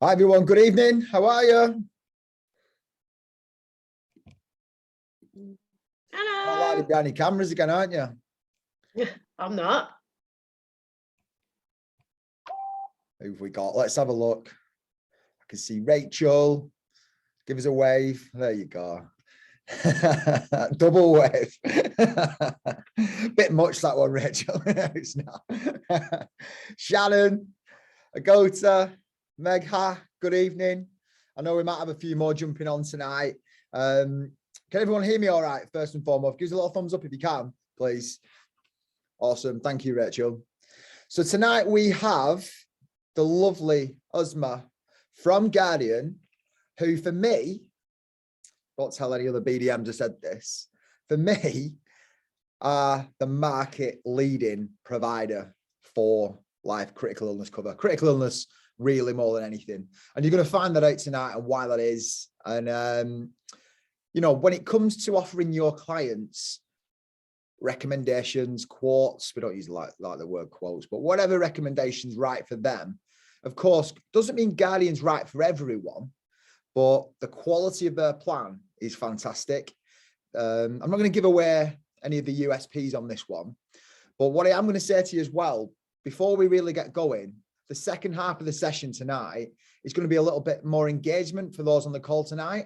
Hi everyone, good evening. How are you? Hello. You're behind your cameras again, aren't you? I'm not. Who have we got? Let's have a look. I can see Rachel. Give us a wave. There you go. Double wave. Bit much that one, Rachel. It's not. Shannon, Agota, Megha, good evening. I know we might have a few more jumping on tonight. Can everyone hear me all right? First and foremost, give us a little thumbs up if you can, please. Awesome. Thank you, Rachel. So tonight we have the lovely Uzma from Guardian, who for me, don't tell any other BDMs have said this, for me, are the market leading provider for life critical illness cover. Critical illness, really more than anything. And you're going to find that out tonight and why that is. And, you know, when it comes to offering your clients recommendations, quotes, we don't use like the word quotes, but whatever recommendations right for them, of course, doesn't mean Guardian's right for everyone, but the quality of their plan is fantastic. I'm not going to give away any of the USPs on this one, but what I am going to say to you as well, before we really get going, the second half of the session tonight is going to be a little bit more engagement for those on the call tonight.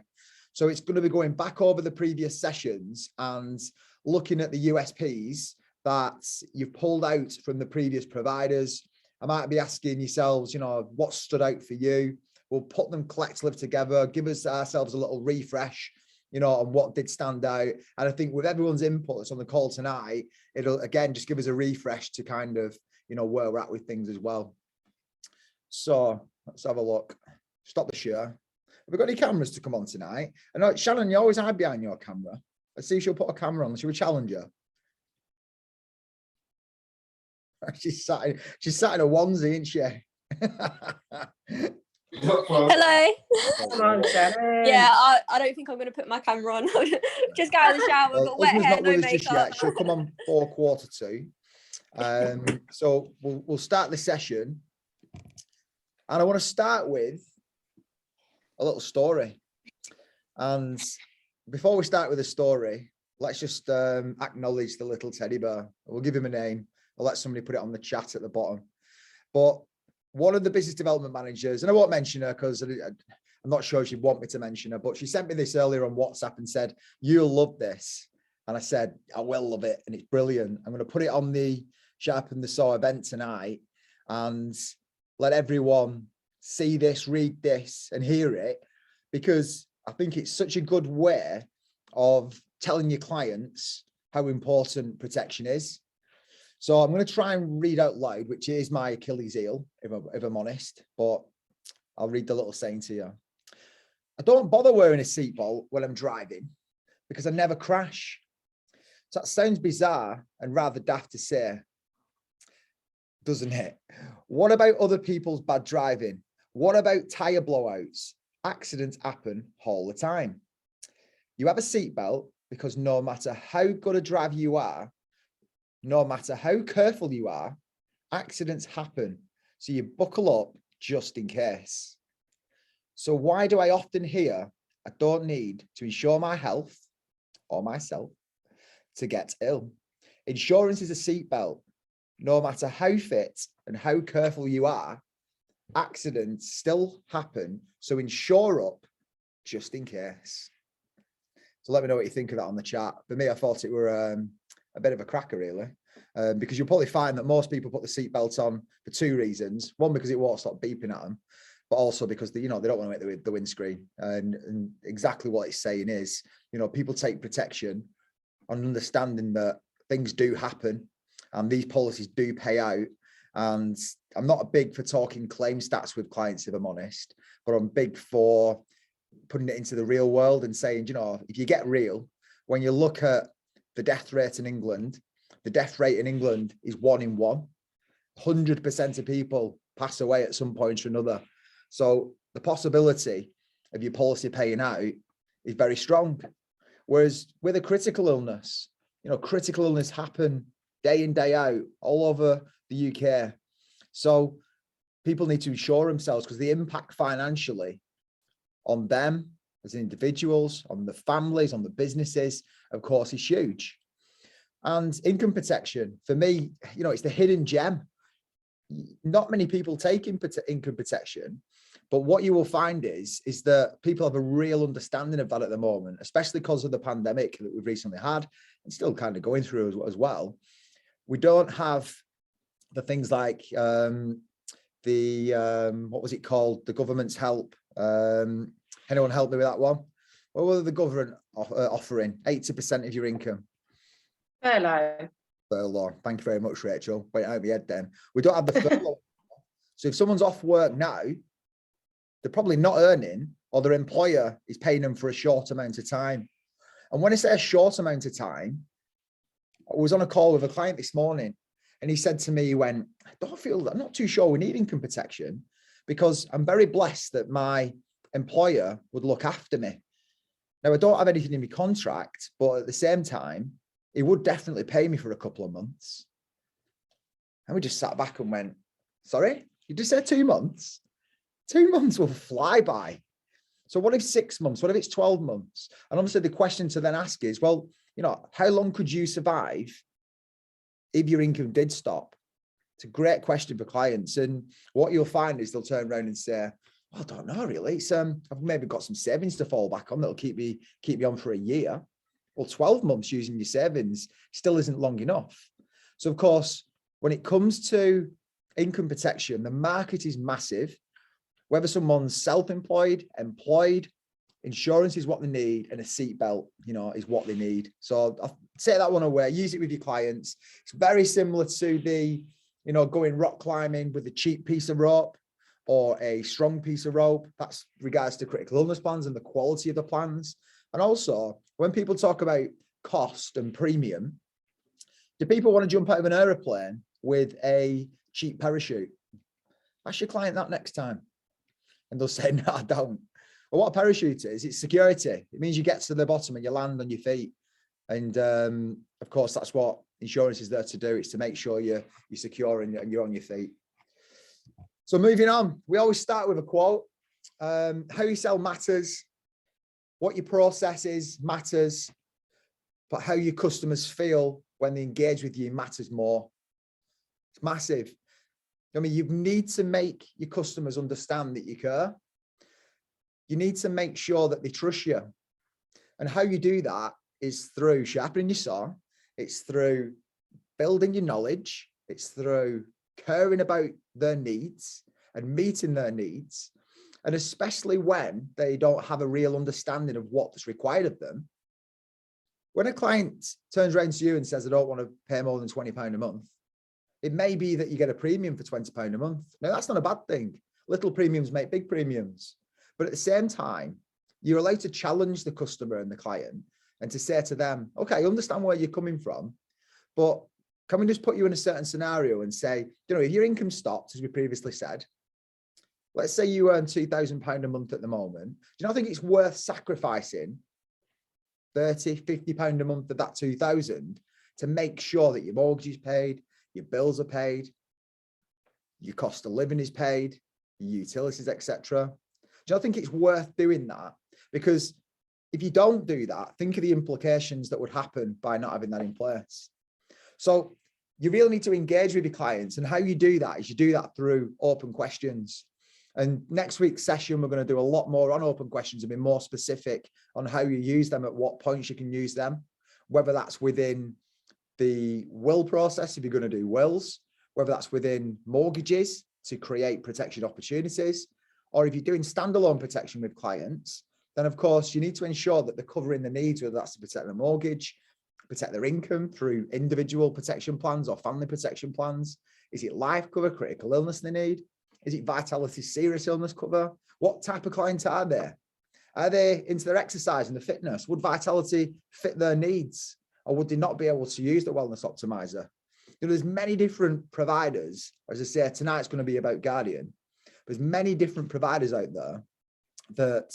So it's going to be going back over the previous sessions and looking at the USPs that you've pulled out from the previous providers. I might be asking yourselves, you know, what stood out for you? We'll put them collectively together, give ourselves a little refresh, you know, on what did stand out. And I think with everyone's input that's on the call tonight, it'll again just give us a refresh to kind of, you know, where we're at with things as well. So let's have a look. Stop the share. Have we got any cameras to come on tonight? I know, Shannon, you always hide behind your camera. Let's see if she'll put a camera on. Should we challenge her? She's sat in a onesie, isn't she? Hello. Come on, Shannon. Yeah, I don't think I'm going to put my camera on. Just got out of the shower, Well, got wet Usma's hair, not no with us just makeup. yet. She'll come on for 1:45. So we'll start the session. And I want to start with a little story. And before we start with the story, let's just acknowledge the little teddy bear. We'll give him a name. I'll let somebody put it on the chat at the bottom. But one of the business development managers, and I won't mention her because I'm not sure she'd want me to mention her, but she sent me this earlier on WhatsApp and said, "You'll love this." And I said, "I will love it. And it's brilliant. I'm going to put it on the Sharpen the Saw event tonight and let everyone see this, read this and hear it, because I think it's such a good way of telling your clients how important protection is." So I'm going to try and read out loud, which is my Achilles heel, if I'm honest, but I'll read the little saying to you. "I don't bother wearing a seatbelt when I'm driving because I never crash." So that sounds bizarre and rather daft to say, doesn't it? What about other people's bad driving? What about tire blowouts? Accidents happen all the time. You have a seatbelt because no matter how good a driver you are, no matter how careful you are, accidents happen. So you buckle up just in case. So why do I often hear I don't need to insure my health or myself to get ill? Insurance is a seatbelt. No matter how fit and how careful you are, accidents still happen. So insure up just in case. So let me know what you think of that on the chat. For me, I thought it were a bit of a cracker, really, because you'll probably find that most people put the seatbelt on for two reasons. One, because it won't stop beeping at them, but also because they don't want to make the windscreen. And exactly what it's saying is, you know, people take protection on understanding that things do happen and these policies do pay out. And I'm not big for talking claim stats with clients, if I'm honest, but I'm big for putting it into the real world and saying, you know, if you get real, when you look at the death rate in England, the death rate in England is 1 in 1. 100% of people pass away at some point or another. So the possibility of your policy paying out is very strong. Whereas with a critical illness, you know, critical illness happen day in, day out all over the UK. So people need to insure themselves because the impact financially on them as individuals, on the families, on the businesses, of course, is huge. And income protection, for me, you know, it's the hidden gem. Not many people take income protection, but what you will find is that people have a real understanding of that at the moment, especially because of the pandemic that we've recently had and still kind of going through as well. We don't have the things like what was it called? The government's help. Anyone help me with that one? What were the government offering? 80% of your income. Furlough. Furlough. Thank you very much, Rachel. Wait out of my head then. We don't have the furlough. So if someone's off work now, they're probably not earning, or their employer is paying them for a short amount of time. And when I say a short amount of time, I was on a call with a client this morning, and he said to me, he went, I'm not too sure we need income protection because I'm very blessed that my employer would look after me. Now, I don't have anything in my contract, but at the same time, he would definitely pay me for a couple of months. And we just sat back and went, sorry, you just said 2 months? 2 months will fly by. So what if 6 months? What if it's 12 months? And obviously the question to then ask is, well, you know, how long could you survive if your income did stop? It's a great question for clients. And what you'll find is they'll turn around and say, well, I don't know really. It's I've maybe got some savings to fall back on that'll keep me on for a year. Well, 12 months using your savings still isn't long enough. So of course, when it comes to income protection, the market is massive. Whether someone's self-employed, employed, insurance is what they need, and a seatbelt, you know, is what they need. So I'll take that one away, use it with your clients. It's very similar to the, you know, going rock climbing with a cheap piece of rope or a strong piece of rope. That's regards to critical illness plans and the quality of the plans. And also, when people talk about cost and premium, do people want to jump out of an aeroplane with a cheap parachute? Ask your client that next time. And they'll say, no, I don't. Well, what a parachute is, it's security. It means you get to the bottom and you land on your feet. And of course, that's what insurance is there to do. It's to make sure you're secure and you're on your feet. So moving on, we always start with a quote. How you sell matters. What your process is matters. But how your customers feel when they engage with you matters more. It's massive. I mean, you need to make your customers understand that you care. You need to make sure that they trust you. And how you do that is through sharpening your saw. It's through building your knowledge. It's through caring about their needs and meeting their needs. And especially when they don't have a real understanding of what's required of them. When a client turns around to you and says, I don't want to pay more than £20 a month, it may be that you get a premium for £20 a month. Now, that's not a bad thing. Little premiums make big premiums. But at the same time, you're allowed to challenge the customer and the client and to say to them, okay, I understand where you're coming from, but can we just put you in a certain scenario and say, you know, if your income stopped, as we previously said, let's say you earn £2,000 a month at the moment. Do you not think it's worth sacrificing £30, £50 a month of that 2,000 to make sure that your mortgage is paid, your bills are paid, your cost of living is paid, your utilities, etc. Do you not think it's worth doing that? Because if you don't do that, think of the implications that would happen by not having that in place. So you really need to engage with your clients, and how you do that is you do that through open questions. And next week's session, we're going to do a lot more on open questions and be more specific on how you use them, at what points you can use them, whether that's within the will process, if you're going to do wills, whether that's within mortgages to create protection opportunities, or if you're doing standalone protection with clients, then of course you need to ensure that they're covering the needs, whether that's to protect their mortgage, protect their income through individual protection plans or family protection plans. Is it life cover, critical illness they need? Is it Vitality serious illness cover? What type of client are they? Are they into their exercise and the fitness? Would Vitality fit their needs? Or would they not be able to use the wellness optimizer? You know, there's many different providers. As I say, tonight's going to be about Guardian. There's many different providers out there that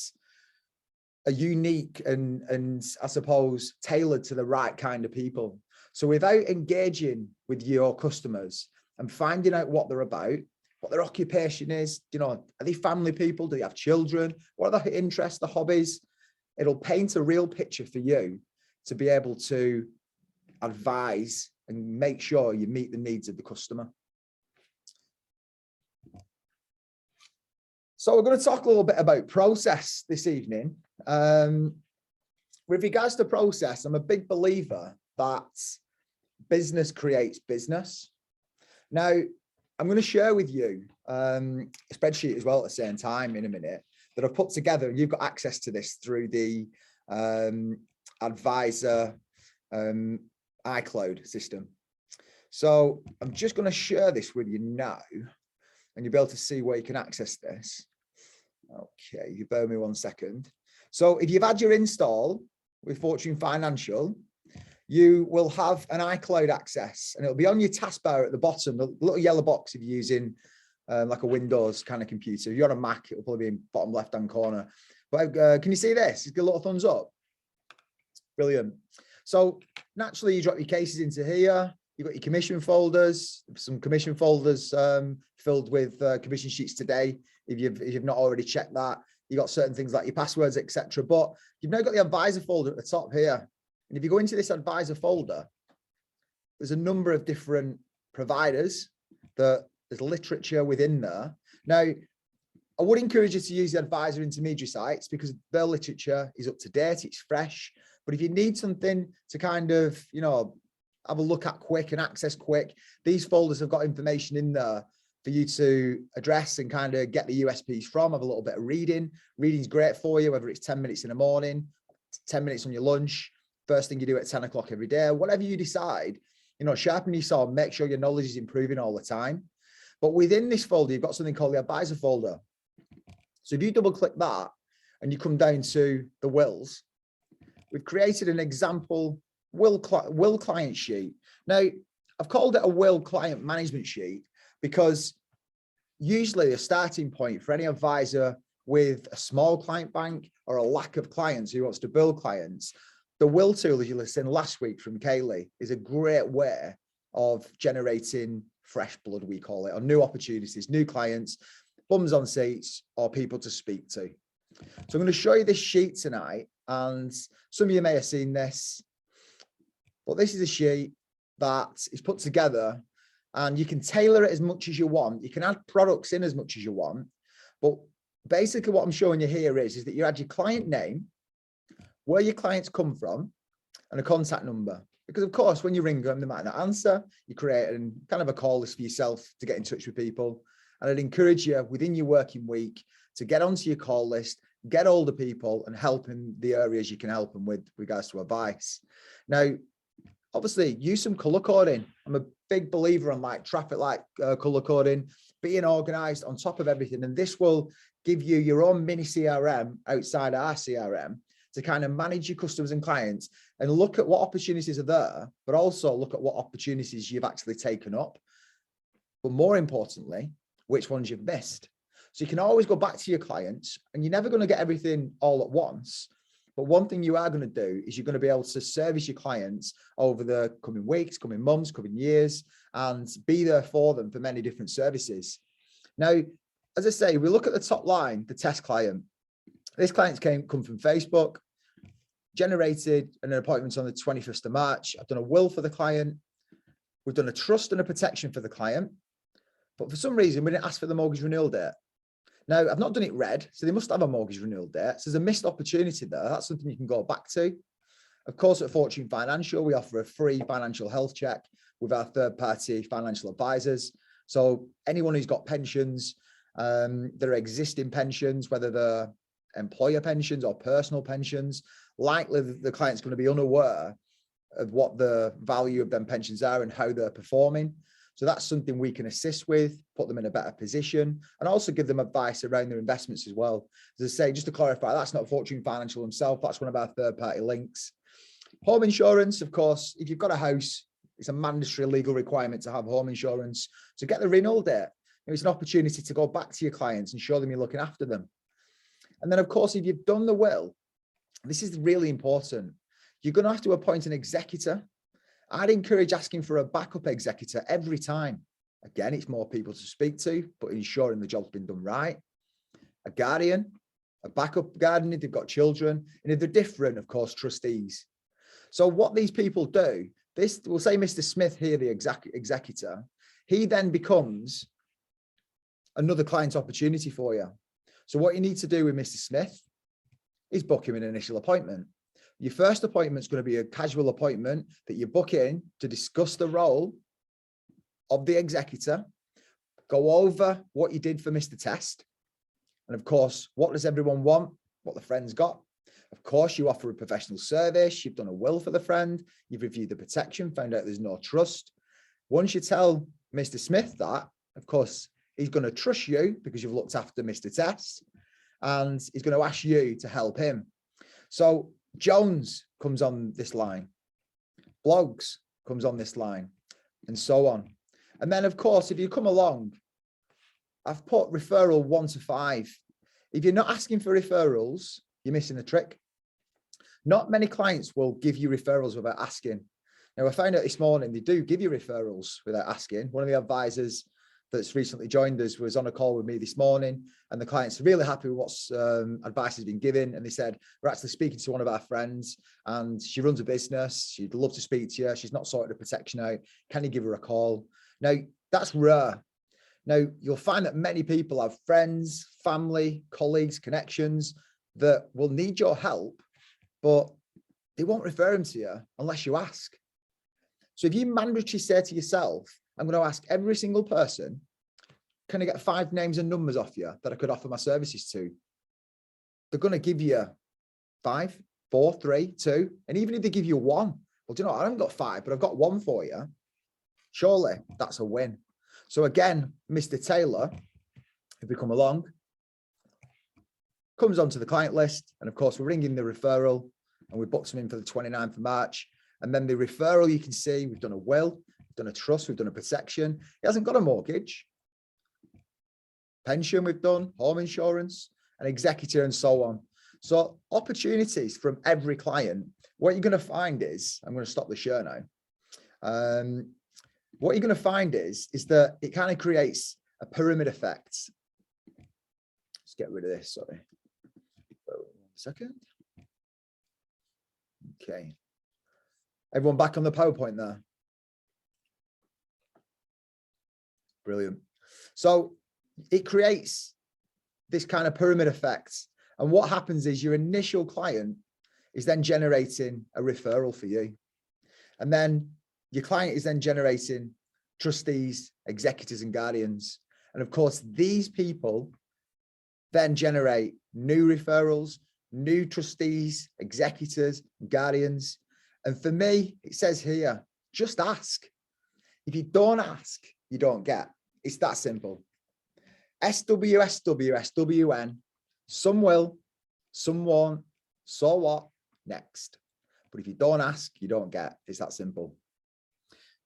are unique and I suppose tailored to the right kind of people. So without engaging with your customers and finding out what they're about, what their occupation is. You know, are they family people? Do they have children? What are their interests, the hobbies? It'll paint a real picture for you to be able to advise and make sure you meet the needs of the customer. So we're going to talk a little bit about process this evening. With regards to process, I'm a big believer that business creates business. Now, I'm going to share with you a spreadsheet as well at the same time in a minute that I've put together, and you've got access to this through the advisor iCloud system. So I'm just going to share this with you now, and you'll be able to see where you can access this. Okay, you bear with me 1 second. So if you've had your install with Fortune Financial, you will have an iCloud access, and it'll be on your taskbar at the bottom, the little yellow box if you're using like a Windows kind of computer. If you're on a Mac, it'll probably be in bottom left-hand corner. But can you see this? Give a little thumbs up. Brilliant. So naturally, you drop your cases into here. You've got your commission folders, some commission folders filled with commission sheets today. If you've not already checked that, you've got certain things like your passwords, etc. But you've now got the advisor folder at the top here. And if you go into this advisor folder, there's a number of different providers that there's literature within there. Now, I would encourage you to use the advisor intermediary sites because their literature is up to date, it's fresh. But if you need something to kind of, you know, have a look at quick and access quick, these folders have got information in there for you to address and kind of get the USPs from. Have a little bit of reading. Reading's great for you, whether it's 10 minutes in the morning, 10 minutes on your lunch, first thing you do at 10 o'clock every day, whatever you decide, you know, sharpen your saw, make sure your knowledge is improving all the time. But within this folder, you've got something called the advisor folder. So if you double click that and you come down to the wills, we've created an example will client sheet. Now, I've called it a will client management sheet because usually a starting point for any advisor with a small client bank or a lack of clients who wants to build clients, the will tool, as you listened last week from Kaylee, is a great way of generating fresh blood, we call it, or new opportunities, new clients, bums on seats, or people to speak to. So I'm going to show you this sheet tonight, and some of you may have seen this, but this is a sheet that is put together, and you can tailor it as much as you want. You can add products in as much as you want, but basically what I'm showing you here is that you add your client name, where your clients come from, and a contact number. Because of course, when you ring them, they might not answer. You create kind of a call list for yourself to get in touch with people. And I'd encourage you within your working week to get onto your call list, get older people and help in the areas you can help them with regards to advice. Now, obviously use some color coding. I'm a big believer on like traffic light color coding, being organized on top of everything. And this will give you your own mini CRM outside our CRM to kind of manage your customers and clients and look at what opportunities are there, but also look at what opportunities you've actually taken up. But more importantly, which ones you've missed. So you can always go back to your clients, and you're never going to get everything all at once. But one thing you are going to do is you're going to be able to service your clients over the coming weeks, coming months, coming years, and be there for them for many different services. Now, as I say, we look at the top line, the test client. This client's come from Facebook, generated an appointment on the 21st of March. I've done a will for the client. We've done a trust and a protection for the client. But for some reason, we didn't ask for the mortgage renewal date. Now, I've not done it red, so they must have a mortgage renewal date. So there's a missed opportunity there. That's something you can go back to. Of course, at Fortune Financial, we offer a free financial health check with our third-party financial advisors. So anyone who's got pensions, there are existing pensions, whether they're employer pensions or personal pensions, likely the client's going to be unaware of what the value of them pensions are and how they're performing. So that's something we can assist with, put them in a better position, and also give them advice around their investments as well. As I say, just to clarify, that's not Fortune Financial themselves, that's one of our third-party links. Home insurance, of course, if you've got a house, it's a mandatory legal requirement to have home insurance. So get the renewal date. It's an opportunity to go back to your clients and show them you're looking after them. And then, of course, if you've done the will, this is really important. You're going to have to appoint an executor. I'd encourage asking for a backup executor every time. Again, it's more people to speak to, but ensuring the job's been done right. A guardian, a backup guardian if they've got children, and if they're different, of course, trustees. So what these people do, this, we'll say Mr. Smith here, the executor, he then becomes another client opportunity for you. So what you need to do with Mr. Smith is book him an initial appointment. Your first appointment is going to be a casual appointment that you book in to discuss the role of the executor, go over what you did for Mr. Test. And of course, what does everyone want? What the friend's got. Of course, you offer a professional service. You've done a will for the friend. You've reviewed the protection, found out there's no trust. Once you tell Mr. Smith that, of course, he's going to trust you because you've looked after Mr. Test, and he's going to ask you to help him. So Jones comes on this line, Blogs comes on this line, and so on. And then, of course, if you come along, I've put referral 1 to 5. If you're not asking for referrals, you're missing the trick. Not many clients will give you referrals without asking. Now, I found out this morning they do give you referrals without asking. One of the advisors that's recently joined us was on a call with me this morning, and the client's really happy with what's advice has been given. And they said, we're actually speaking to one of our friends and she runs a business. She'd love to speak to you. She's not sorted the protection out. Can you give her a call? Now, that's rare. Now, you'll find that many people have friends, family, colleagues, connections that will need your help, but they won't refer them to you unless you ask. So if you mandatorily say to yourself, I'm going to ask every single person, can I get 5 names and numbers off you that I could offer my services to? They're going to give you 5, 4, 3, 2. And even if they give you 1, well, do you know, I haven't got 5, but I've got 1 for you. Surely that's a win. So again, Mr. Taylor, if we come along, comes onto the client list. And of course, we're ringing the referral and we booked him in for the 29th of March. And then the referral, you can see we've done a will, we've done a trust, we've done a protection. He hasn't got a mortgage. Pension we've done, home insurance, an executor, and so on. So opportunities from every client. What you're going to find is, I'm going to stop the share now. What you're going to find is that it kind of creates a pyramid effect. Let's get rid of this, sorry. 1 second. Okay. Everyone back on the PowerPoint there? Brilliant. So it creates this kind of pyramid effect. And what happens is your initial client is then generating a referral for you. And then your client is then generating trustees, executors, and guardians. And of course, these people then generate new referrals, new trustees, executors, guardians. And for me, it says here, just ask. If you don't ask, you don't get. It's that simple. SW, SW, SWN. Some will, some won't. So what? Next. But if you don't ask, you don't get. It's that simple.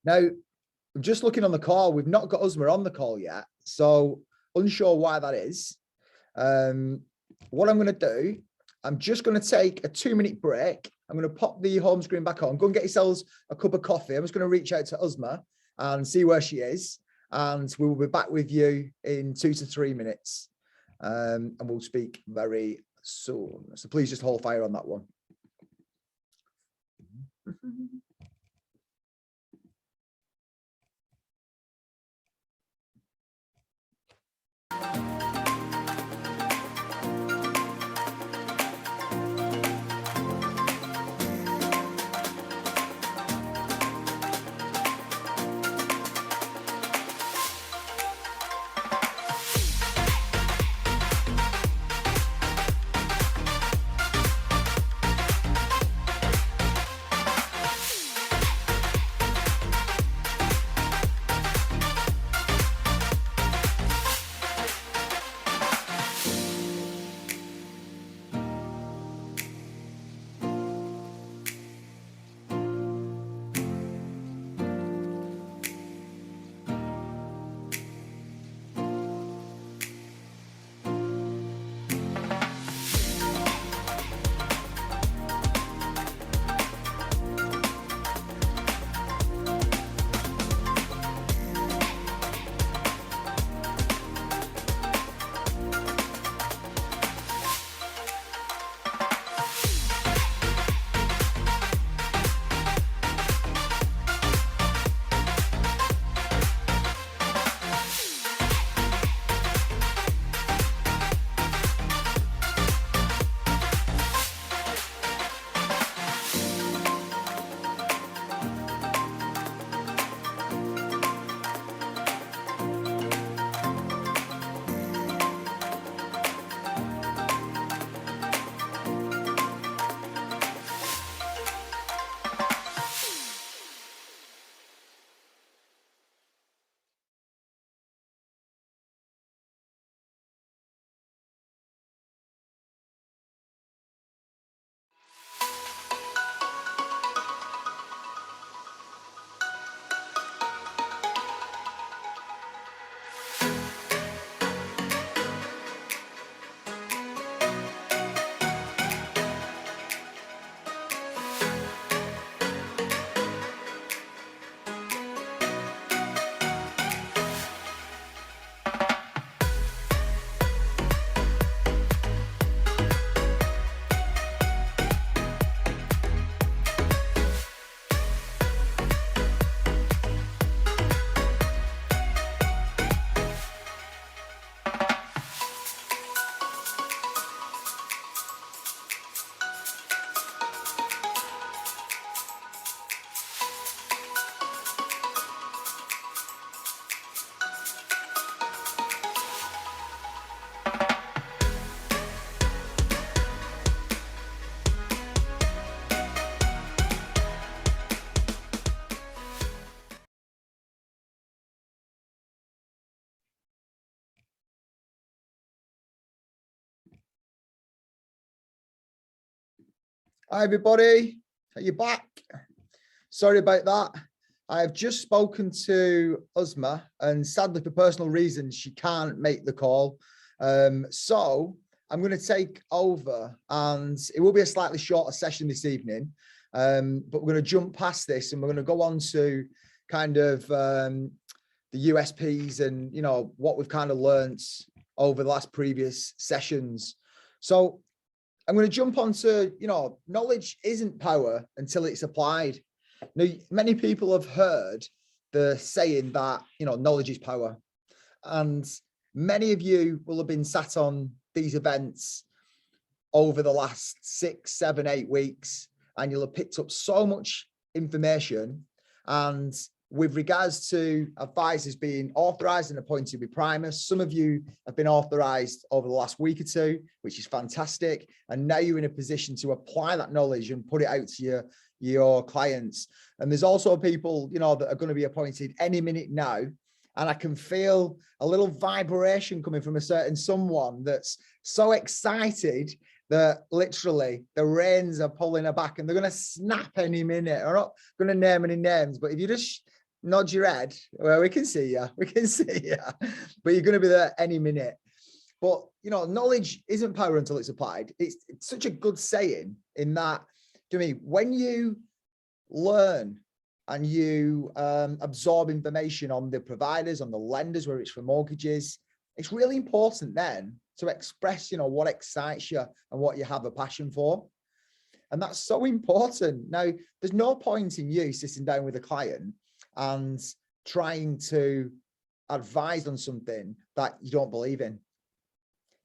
Now, I'm just looking on the call. We've not got Uzma on the call yet. So unsure why that is. What I'm going to do, I'm just going to take a 2-minute break. I'm going to pop the home screen back on. Go and get yourselves a cup of coffee. I'm just going to reach out to Uzma and see where she is. And we will be back with you in 2 to 3 minutes. And we'll speak very soon. So please just hold fire on that one. Hi, everybody. Are you back? Sorry about that. I have just spoken to Uzma, and sadly, for personal reasons, she can't make the call. So I'm going to take over, and it will be a slightly shorter session this evening. But we're going to jump past this, and we're going to go on to kind of the USPs and, you know, what we've kind of learned over the last previous sessions. So I'm going to jump onto, you know, knowledge isn't power until it's applied. Now, many people have heard the saying that, you know, knowledge is power. And many of you will have been sat on these events over the last 6, 7, 8 weeks, and you'll have picked up so much information. And with regards to advisors being authorized and appointed with Primus, some of you have been authorized over the last week or two, which is fantastic. And now you're in a position to apply that knowledge and put it out to your clients. And there's also people, you know, that are going to be appointed any minute now. And I can feel a little vibration coming from a certain someone that's so excited that literally the reins are pulling her back and they're going to snap any minute. I'm not going to name any names, but if you just nod your head, well, we can see you, but you're going to be there any minute. But, you know, knowledge isn't power until it's applied. It's such a good saying in that, to me, when you learn and you absorb information on the providers, on the lenders, whether it's for mortgages, it's really important then to express, you know, what excites you and what you have a passion for. And that's so important. Now, there's no point in you sitting down with a client and trying to advise on something that you don't believe in.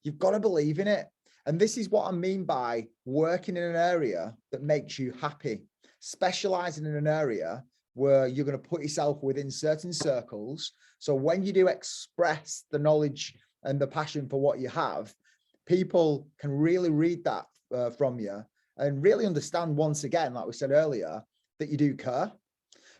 You've got to believe in it. And this is what I mean by working in an area that makes you happy, specializing in an area where you're going to put yourself within certain circles. So when you do express the knowledge and the passion for what you have, people can really read that from you and really understand, once again, like we said earlier, that you do care.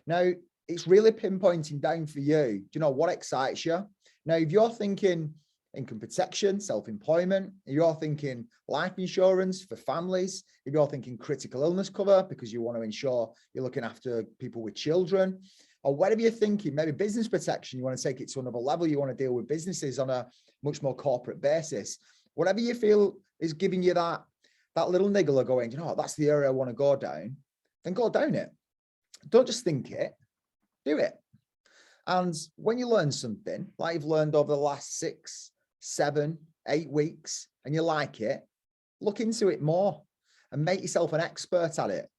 Now, it's really pinpointing down for you, you know, what excites you. Now, if you're thinking income protection, self-employment, if you're thinking life insurance for families, if you're thinking critical illness cover because you want to ensure you're looking after people with children, or whatever you're thinking, maybe business protection, you want to take it to another level, you want to deal with businesses on a much more corporate basis, whatever you feel is giving you that little niggle of going, you know, that's the area I want to go down, then go down it. Don't just think it, do it. And when you learn something like you've learned over the last 6, 7, 8 weeks and you like it, look into it more and make yourself an expert at it.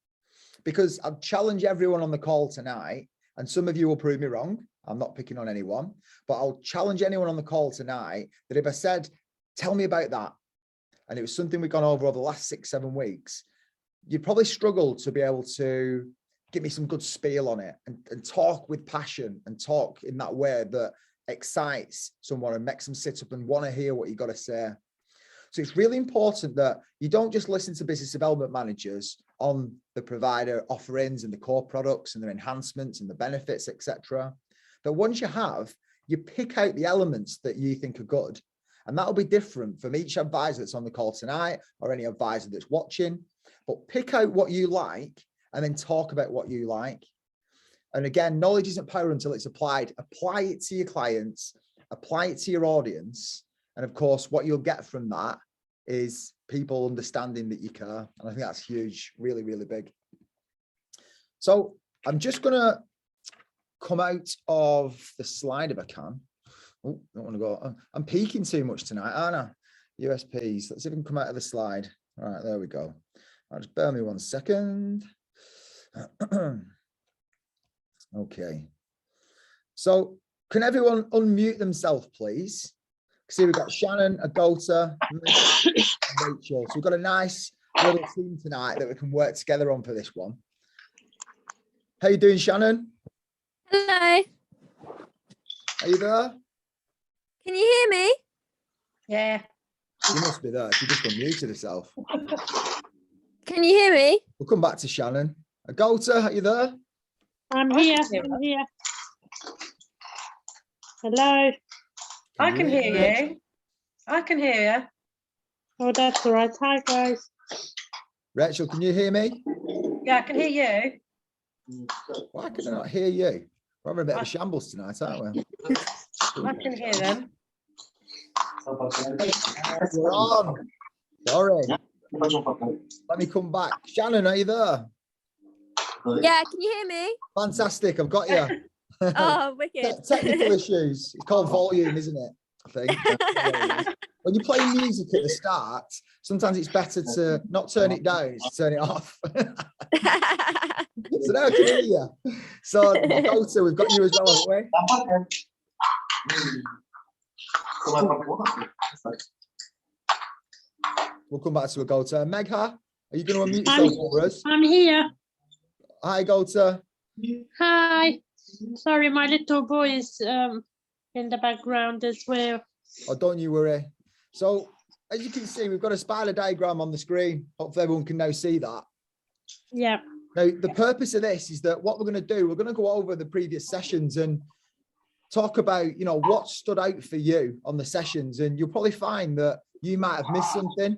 Because I'd challenge everyone on the call tonight, and some of you will prove me wrong, I'm not picking on anyone, but I'll challenge anyone on the call tonight that if I said, tell me about that, and it was something we've gone over the last 6, 7 weeks, you'd probably struggle to be able to give me some good spiel on it and talk with passion and talk in that way that excites someone and makes them sit up and want to hear what you got to say. So it's really important that you don't just listen to business development managers on the provider offerings and the core products and their enhancements and the benefits, etc. That once you have, you pick out the elements that you think are good. And that'll be different from each advisor that's on the call tonight or any advisor that's watching. But pick out what you like and then talk about what you like. And again, knowledge isn't power until it's applied. Apply it to your clients, apply it to your audience. And of course, what you'll get from that is people understanding that you care. And I think that's huge, really, really big. So I'm just going to come out of the slide if I can. Oh, I don't want to go. I'm peeking too much tonight, aren't I? USPs. Let's see if we can come out of the slide. All right, there we go. I'll just bear me 1 second. Okay. So can everyone unmute themselves, please? See, we've got Shannon, Agota, and Rachel. So we've got a nice little team tonight that we can work together on for this one. How you doing, Shannon? Hello. Are you there? Can you hear me? Yeah. You must be there. She just unmuted herself. Can you hear me? We'll come back to Shannon. Agota, are you there? I'm here. I'm here. Hello. I can hear you. I can hear you. Oh, that's all right. Hi, guys. Rachel, can you hear me? Yeah, I can hear you. Why can I not hear you? We're having a bit of a shambles tonight, aren't we? I can hear them. You're on. Sorry. Let me come back. Shannon, are you there? Yeah, can you hear me? Fantastic. I've got you. Oh, wicked. Technical issues. It's called volume, isn't it? I think. When you play music at the start, sometimes it's better to not turn it down, it's to turn it off. So now I can hear you. So, Dakota, we've got you as well, haven't we? We'll come back to Agota. Megha, are you going to unmute yourself for us? I'm here. Hi, Agota. Hi. Sorry, my little boy is in the background as well. Oh, don't you worry. So, as you can see, we've got a spider diagram on the screen. Hopefully everyone can now see that. Yeah. Now, the purpose of this is that what we're going to do, we're going to go over the previous sessions and talk about, you know, what stood out for you on the sessions. And you'll probably find that you might have missed something.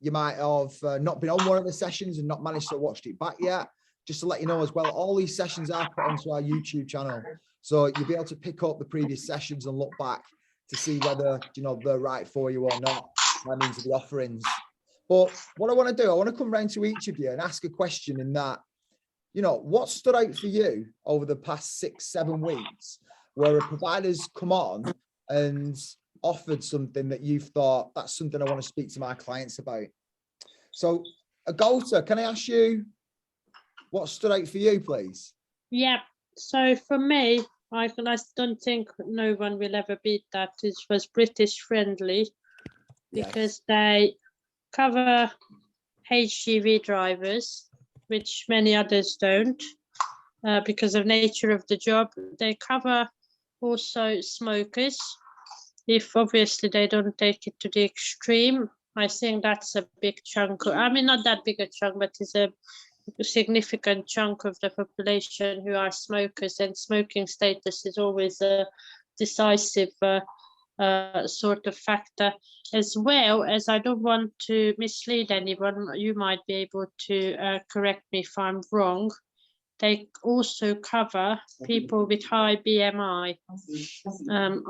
You might have not been on one of the sessions and not managed to watch it back yet. Just to let you know as well, all these sessions are put onto our YouTube channel. So you'll be able to pick up the previous sessions and look back to see whether, you know, they're right for you or not. That means the offerings. But what I want to do, I want to come round to each of you and ask a question in that, you know, what stood out for you over the past 6-7 weeks where a provider's come on and offered something that you've thought, that's something I want to speak to my clients about. So, Agota, can I ask you what stood out for you, please? Yeah. So for me, I don't think no one will ever beat that. It was British friendly because they cover HGV drivers, which many others don't, because of nature of the job. They cover also smokers, if obviously they don't take it to the extreme. I think that's a big chunk. I mean, not that big a chunk, but it's a significant chunk of the population who are smokers, and smoking status is always a decisive sort of factor, as well as, I don't want to mislead anyone, you might be able to correct me if I'm wrong, they also cover people with high BMI,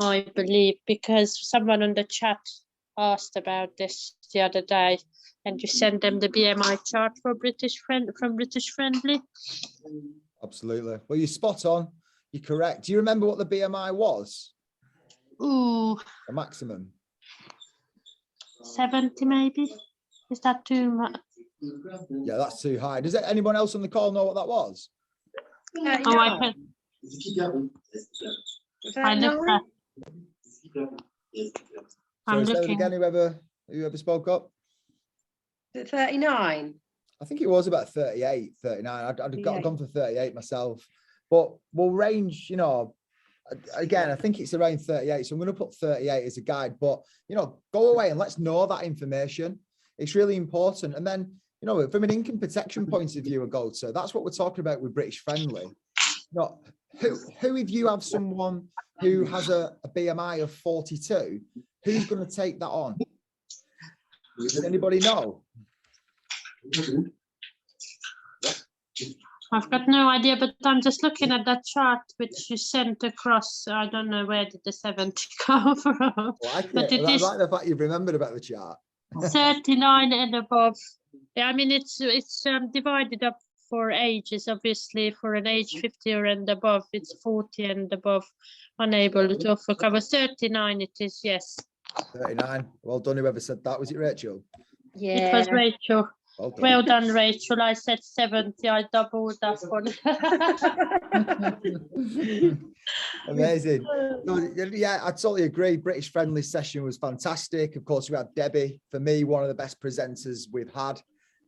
I believe, because someone on the chat asked about this the other day, and you send them the BMI chart for British Friendly. Absolutely. Well, you're spot on. You're correct. Do you remember what the BMI was? Ooh, A maximum? 70 maybe? Is that too much? Yeah, that's too high. Does anyone else on the call know what that was? Oh, I can. I looked at. I'm So looking. again, whoever spoke up? 39. I think it was about 38, 39. I'd gone for 38 myself, but we'll range, you know, again, I think it's around 38. So I'm going to put 38 as a guide, but, you know, go away and let's know that information. It's really important. And then, you know, from an income protection point of view, Agota, that's what we're talking about with British Friendly. You know, who if you have someone who has a BMI of 42, who's going to take that on? Does anybody know? I've got no idea, but I'm just looking at that chart which you sent across. I don't know where did the 70 come from. Like but it. it I is like the fact you've remembered about the chart. 39 and above. Yeah, I mean, it's divided up for ages. Obviously, for an age 50 or and above, it's 40 and above, unable to offer cover. 39 it is, yes. 39. Well done, whoever said that. Was it Rachel? Yeah. It was Rachel. Well done, Rachel. I said 70. I doubled that one. Amazing. No, yeah, I totally agree. British Friendly session was fantastic. Of course, we had Debbie. For me, one of the best presenters we've had.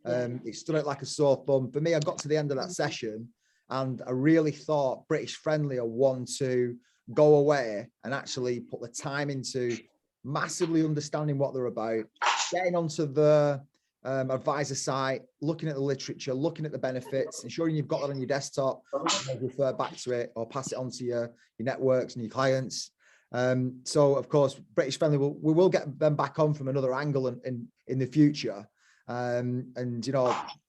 It stood out like a sore thumb. For me, I got to the end of that session and I really thought British Friendly are one to go away and actually put the time into massively understanding what they're about, getting onto the advisor site, looking at the literature, looking at the benefits, ensuring you've got that on your desktop, refer back to it or pass it on to your networks and your clients. So of course, British Friendly, we will get them back on from another angle in the future. and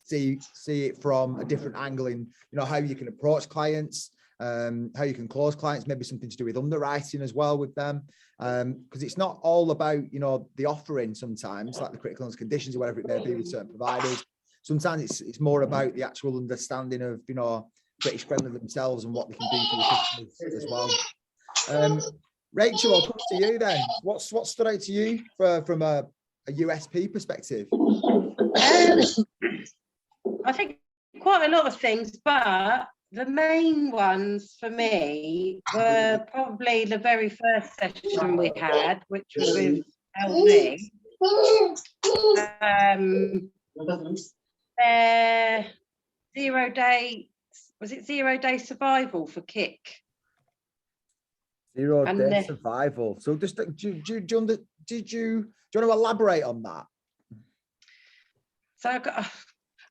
see it from a different angle in how you can approach clients, how you can close clients, maybe something to do with underwriting as well with them, because it's not all about the offering. Sometimes, like the critical illness conditions or whatever it may be with certain providers, sometimes it's more about the actual understanding of British Friendly themselves and what they can do for your customers as well. Rachel, I'll come to you then. What stood out to you from a USP perspective? I think quite a lot of things, but the main ones for me were probably the very first session we had, which was with LV. Their 0 day, was it 0 day survival for kick? 0 And day survival. So just do you want to elaborate on that? So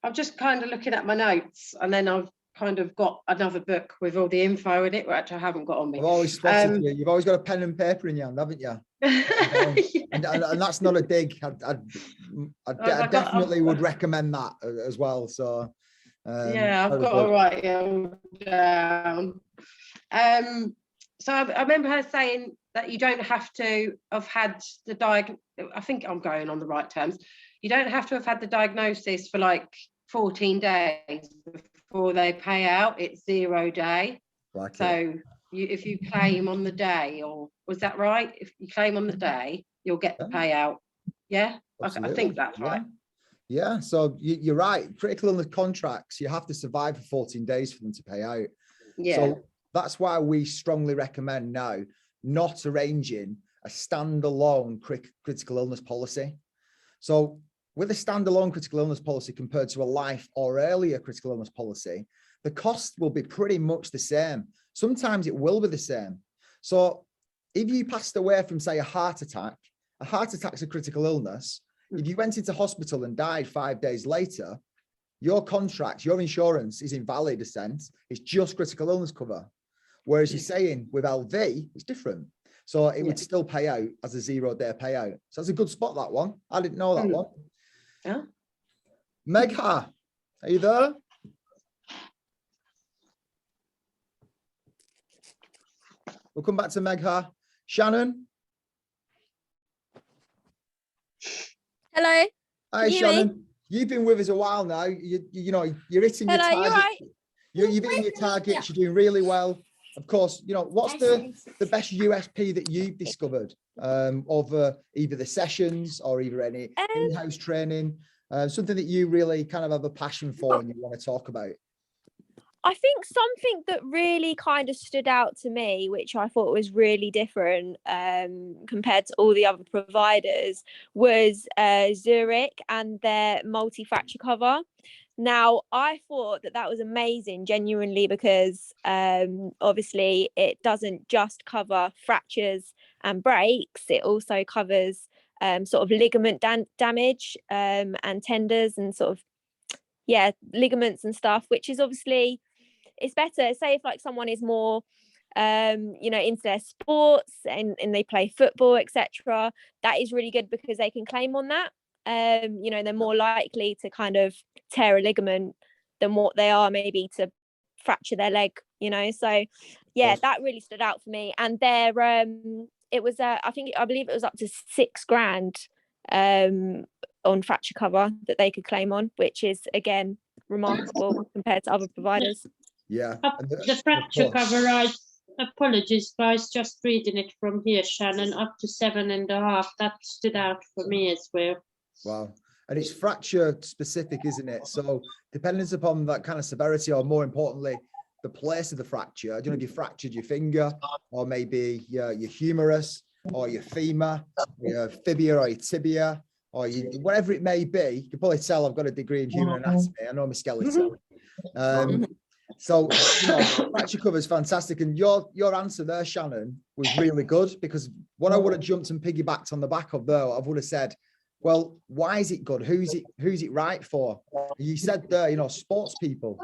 I'm just kind of looking at my notes, and then I've kind of got another book with all the info in it, which I haven't got on me. I've always spotted you. You've always got a pen and paper in your hand, haven't you? and that's not a dig. I definitely would recommend that as well. So yeah, I've got to write it down. So I remember her saying that you don't have to have had the I think I'm going on the right terms. You don't have to have had the diagnosis for like 14 days before they pay out. It's 0 day. So if you claim on the day, or was that right? If you claim on the day, you'll get the payout. Yeah, I think that's right. Yeah, so you're right. Critical illness contracts, you have to survive for 14 days for them to pay out. Yeah. So that's why we strongly recommend now not arranging a standalone critical illness policy. So with a standalone critical illness policy compared to a life or earlier critical illness policy, the cost will be pretty much the same. Sometimes it will be the same. So if you passed away from, say, a heart attack's a critical illness. If you went into hospital and died 5 days later, your contract, your insurance is invalid in a sense. It's just critical illness cover. Whereas you're saying with LV, it's different. So it would still pay out as a 0 day payout. So that's a good spot, that one. I didn't know that one. Yeah. Megha, are you there? We'll come back to Megha. Shannon? Hello. Hi, Shannon. You've been with us a while now. You're hitting your target. You're right. You're hitting your targets. You're doing really well. Of course, what's the best USP that you've discovered of either the sessions or either any in-house training, something that you really kind of have a passion for and you want to talk about? I think something that really kind of stood out to me, which I thought was really different compared to all the other providers, was Zurich and their multi-fracture cover. Now, I thought that was amazing, genuinely, because obviously it doesn't just cover fractures and breaks. It also covers sort of ligament damage and tenders and sort of, ligaments and stuff, which is obviously, it's better. Say if like someone is more, into their sports and they play football, etc. That is really good because they can claim on that. They're more likely to kind of tear a ligament than what they are maybe to fracture their leg. So that really stood out for me. And their it was I believe it was up to $6,000 on fracture cover that they could claim on, which is again remarkable compared to other providers. Yeah. The fracture cover, apologies guys, just reading it from here, Shannon, up to 7.5. That stood out for me as well. Wow. And it's fracture specific, isn't it? So depending upon that kind of severity, or more importantly, the place of the fracture, I don't know if you fractured your finger or maybe your humerus or your femur, your fibia or your tibia, or whatever it may be. You can probably tell I've got a degree in human anatomy. I know my skeleton. So fracture cover is fantastic. And your answer there, Shannon, was really good, because what I would have jumped and piggybacked on the back of there, I would have said, well, why is it good? Who's it right for? You said there, sports people.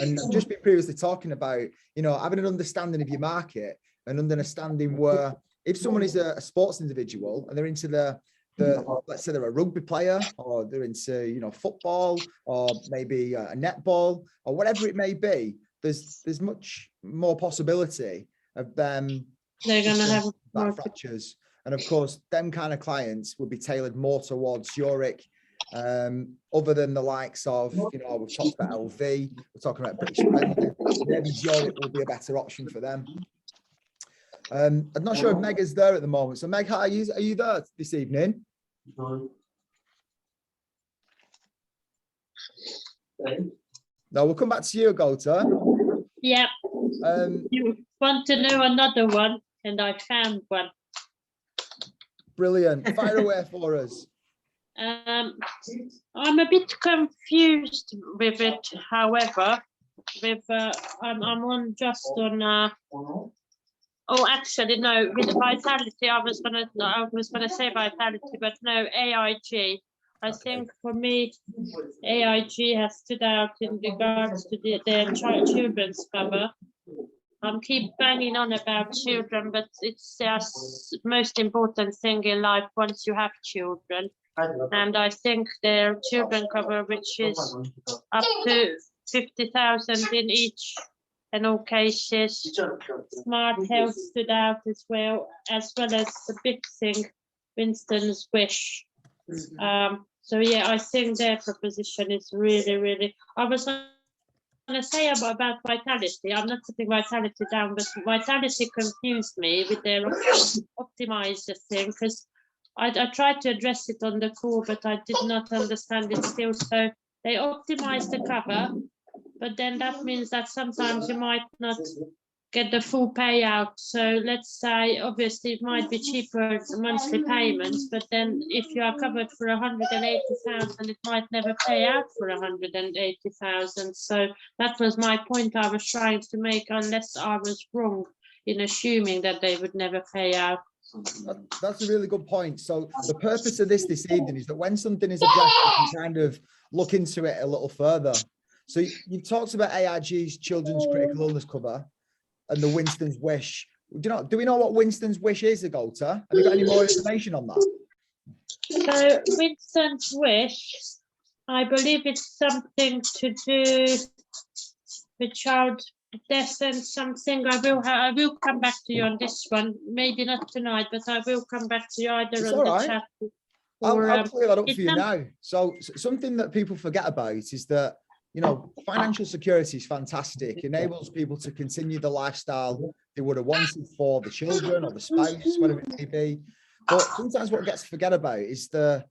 And I've just been previously talking about, having an understanding of your market and understanding where, if someone is a sports individual and they're into the let's say they're a rugby player, or they're into, you know, football, or maybe a netball, or whatever it may be. There's much more possibility of them They're gonna have back fractures. And of course, them kind of clients would be tailored more towards Zurich, other than the likes of, you know, we've talked about LV, we're talking about British Friendly. Maybe Zurich will be a better option for them. I'm not sure if Meg is there at the moment. So Meg, hi, are you there this evening? No, we'll come back to you, Golta. Yeah. You want to know another one, and I found one. Brilliant. Fire away for us. I'm a bit confused with it, however, with I'm on just on oh, actually no, with Vitality I was gonna say Vitality, but no, AIG. I think for me AIG has stood out in regards to their children's cover. Keep banging on about children, but it's the most important thing in life once you have children. And I think their children cover, which is up to 50,000 in each and all cases. Smart Health stood out as well as the big thing, Winstons Wish. So yeah, I think their proposition is really, really. I was going to say about Vitality. I'm not putting Vitality down, but Vitality confused me with their optimizer thing, because I tried to address it on the call, but I did not understand it still. So they optimize the cover, but then that means that sometimes you might not get the full payout. So let's say, obviously, it might be cheaper monthly payments, but then if you are covered for 180,000, it might never pay out for 180,000. So that was my point I was trying to make, unless I was wrong in assuming that they would never pay out. That's a really good point. So the purpose of this evening is that when something is addressed, you can kind of look into it a little further. So you've talked about AIG's children's critical illness cover and the Winstons Wish. Do we know what Winstons Wish is, Golta? Have you got any more information on that? So Winstons Wish, I believe it's something to do with child death and something. I will come back to you on this one. Maybe not tonight, but I will come back to you either It's on the chat. I'll clear that up for you now. So something that people forget about is that, you know, financial security is fantastic, enables people to continue the lifestyle they would have wanted for the children or the spouse, whatever it may be. But sometimes what gets forget about is the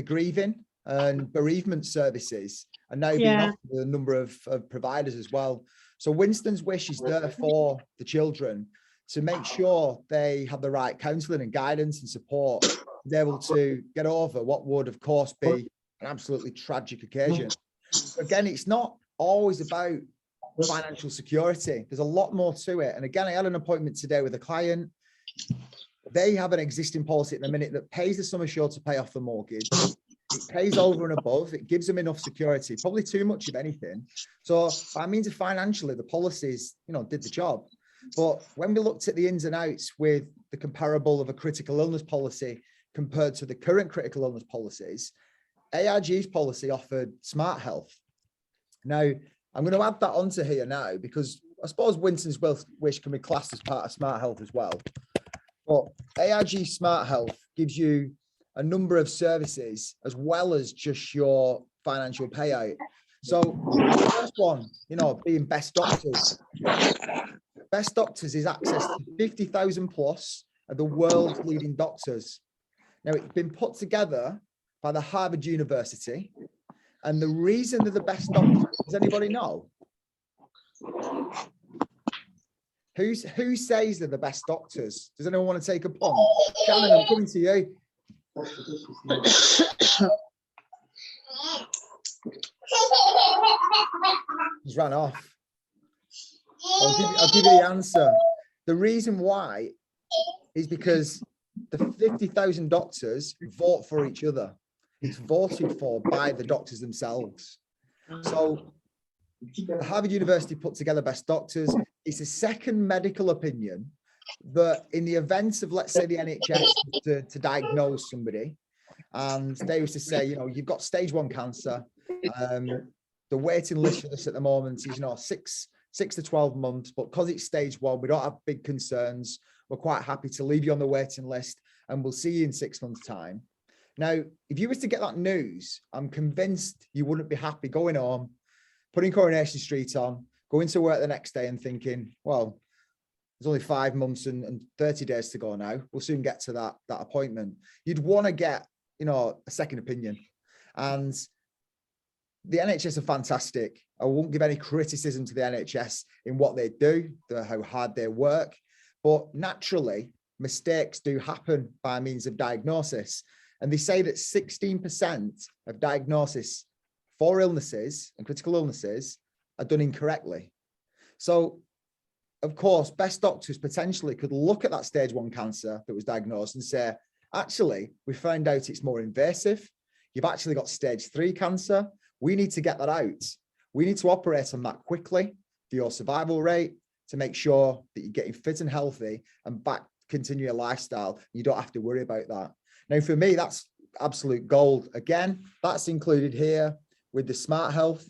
grieving and bereavement services, and now being offered a number of providers as well. So Winstons Wish is there for the children to make sure they have the right counselling and guidance and support to be able to get over what would, of course, be an absolutely tragic occasion. Again, it's not always about financial security. There's a lot more to it. And again, I had an appointment today with a client. They have an existing policy at the minute that pays the sum assured to pay off the mortgage. It pays over and above. It gives them enough security, probably too much of anything. So by means of financially, the policies, you know, did the job. But when we looked at the ins and outs with the comparable of a critical illness policy compared to the current critical illness policies, AIG's policy offered Smart Health. Now, I'm going to add that onto here now, because I suppose Winstons Wish can be classed as part of Smart Health as well. But AIG Smart Health gives you a number of services as well as just your financial payout. So the first one, you know, being Best Doctors. Best Doctors is access to 50,000 plus of the world's leading doctors. Now, it's been put together by the Harvard University. And the reason they're the best doctors, does anybody know? Who says they're the best doctors? Does anyone want to take a punt? Shannon, I'm coming to you. He's run off. I'll give you the answer. The reason why is because the 50,000 doctors vote for each other. It's voted for by the doctors themselves. So the Harvard University put together Best Doctors. It's a second medical opinion that in the event of, let's say, the NHS to diagnose somebody, And they used to say, you know, you've got stage 1 cancer. The waiting list for this at the moment is, you know, 6 to 12 months, but because it's stage 1, we don't have big concerns. We're quite happy to leave you on the waiting list and we'll see you in 6 months' time. Now, if you was to get that news, I'm convinced you wouldn't be happy going home, putting Coronation Street on, going to work the next day and thinking, well, there's only 5 months and 30 days to go now. We'll soon get to that appointment. You'd want to get, you know, a second opinion. And the NHS are fantastic. I won't give any criticism to the NHS in what they do, how hard they work, but naturally mistakes do happen by means of diagnosis. And they say that 16% of diagnosis for illnesses and critical illnesses are done incorrectly. So, of course, best doctors potentially could look at that stage 1 cancer that was diagnosed and say, actually, we found out it's more invasive. You've actually got stage 3 cancer. We need to get that out. We need to operate on that quickly for your survival rate, to make sure that you're getting fit and healthy and back continue your lifestyle. You don't have to worry about that. Now, for me, that's absolute gold. Again, that's included here with the Smart Health.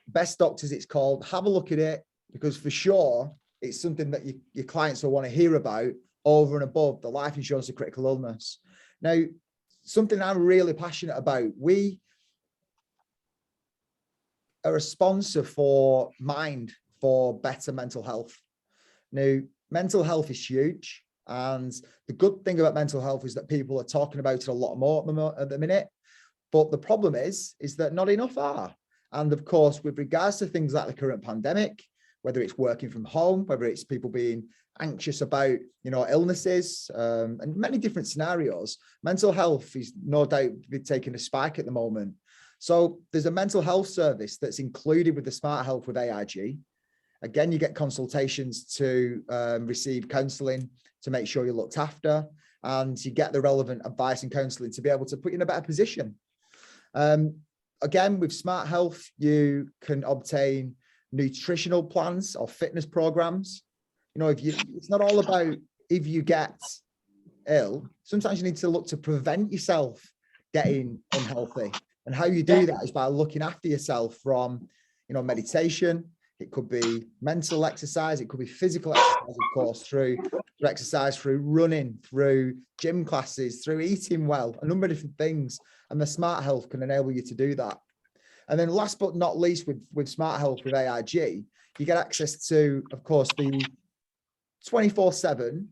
Best Doctors, it's called. Have a look at it, because for sure, it's something that your clients will want to hear about over and above the life insurance and critical illness. Now, something I'm really passionate about, we are a sponsor for Mind for better mental health. Now, mental health is huge. And the good thing about mental health is that people are talking about it a lot more at the minute. But the problem is that not enough are. And of course, with regards to things like the current pandemic, whether it's working from home, whether it's people being anxious about, you know, illnesses and many different scenarios, mental health is no doubt taking a spike at the moment. So there's a mental health service that's included with the Smart Health with AIG. Again, you get consultations to receive counselling to make sure you're looked after, and you get the relevant advice and counselling to be able to put you in a better position. Again, with Smart Health, you can obtain nutritional plans or fitness programs. You know, it's not all about if you get ill. Sometimes you need to look to prevent yourself getting unhealthy. And how you do that is by looking after yourself from, you know, meditation. It could be mental exercise. It could be physical exercise, of course, through exercise, through running, through gym classes, through eating well, a number of different things. And the Smart Health can enable you to do that. And then last but not least, with Smart Health with AIG, you get access to, of course, the 24/7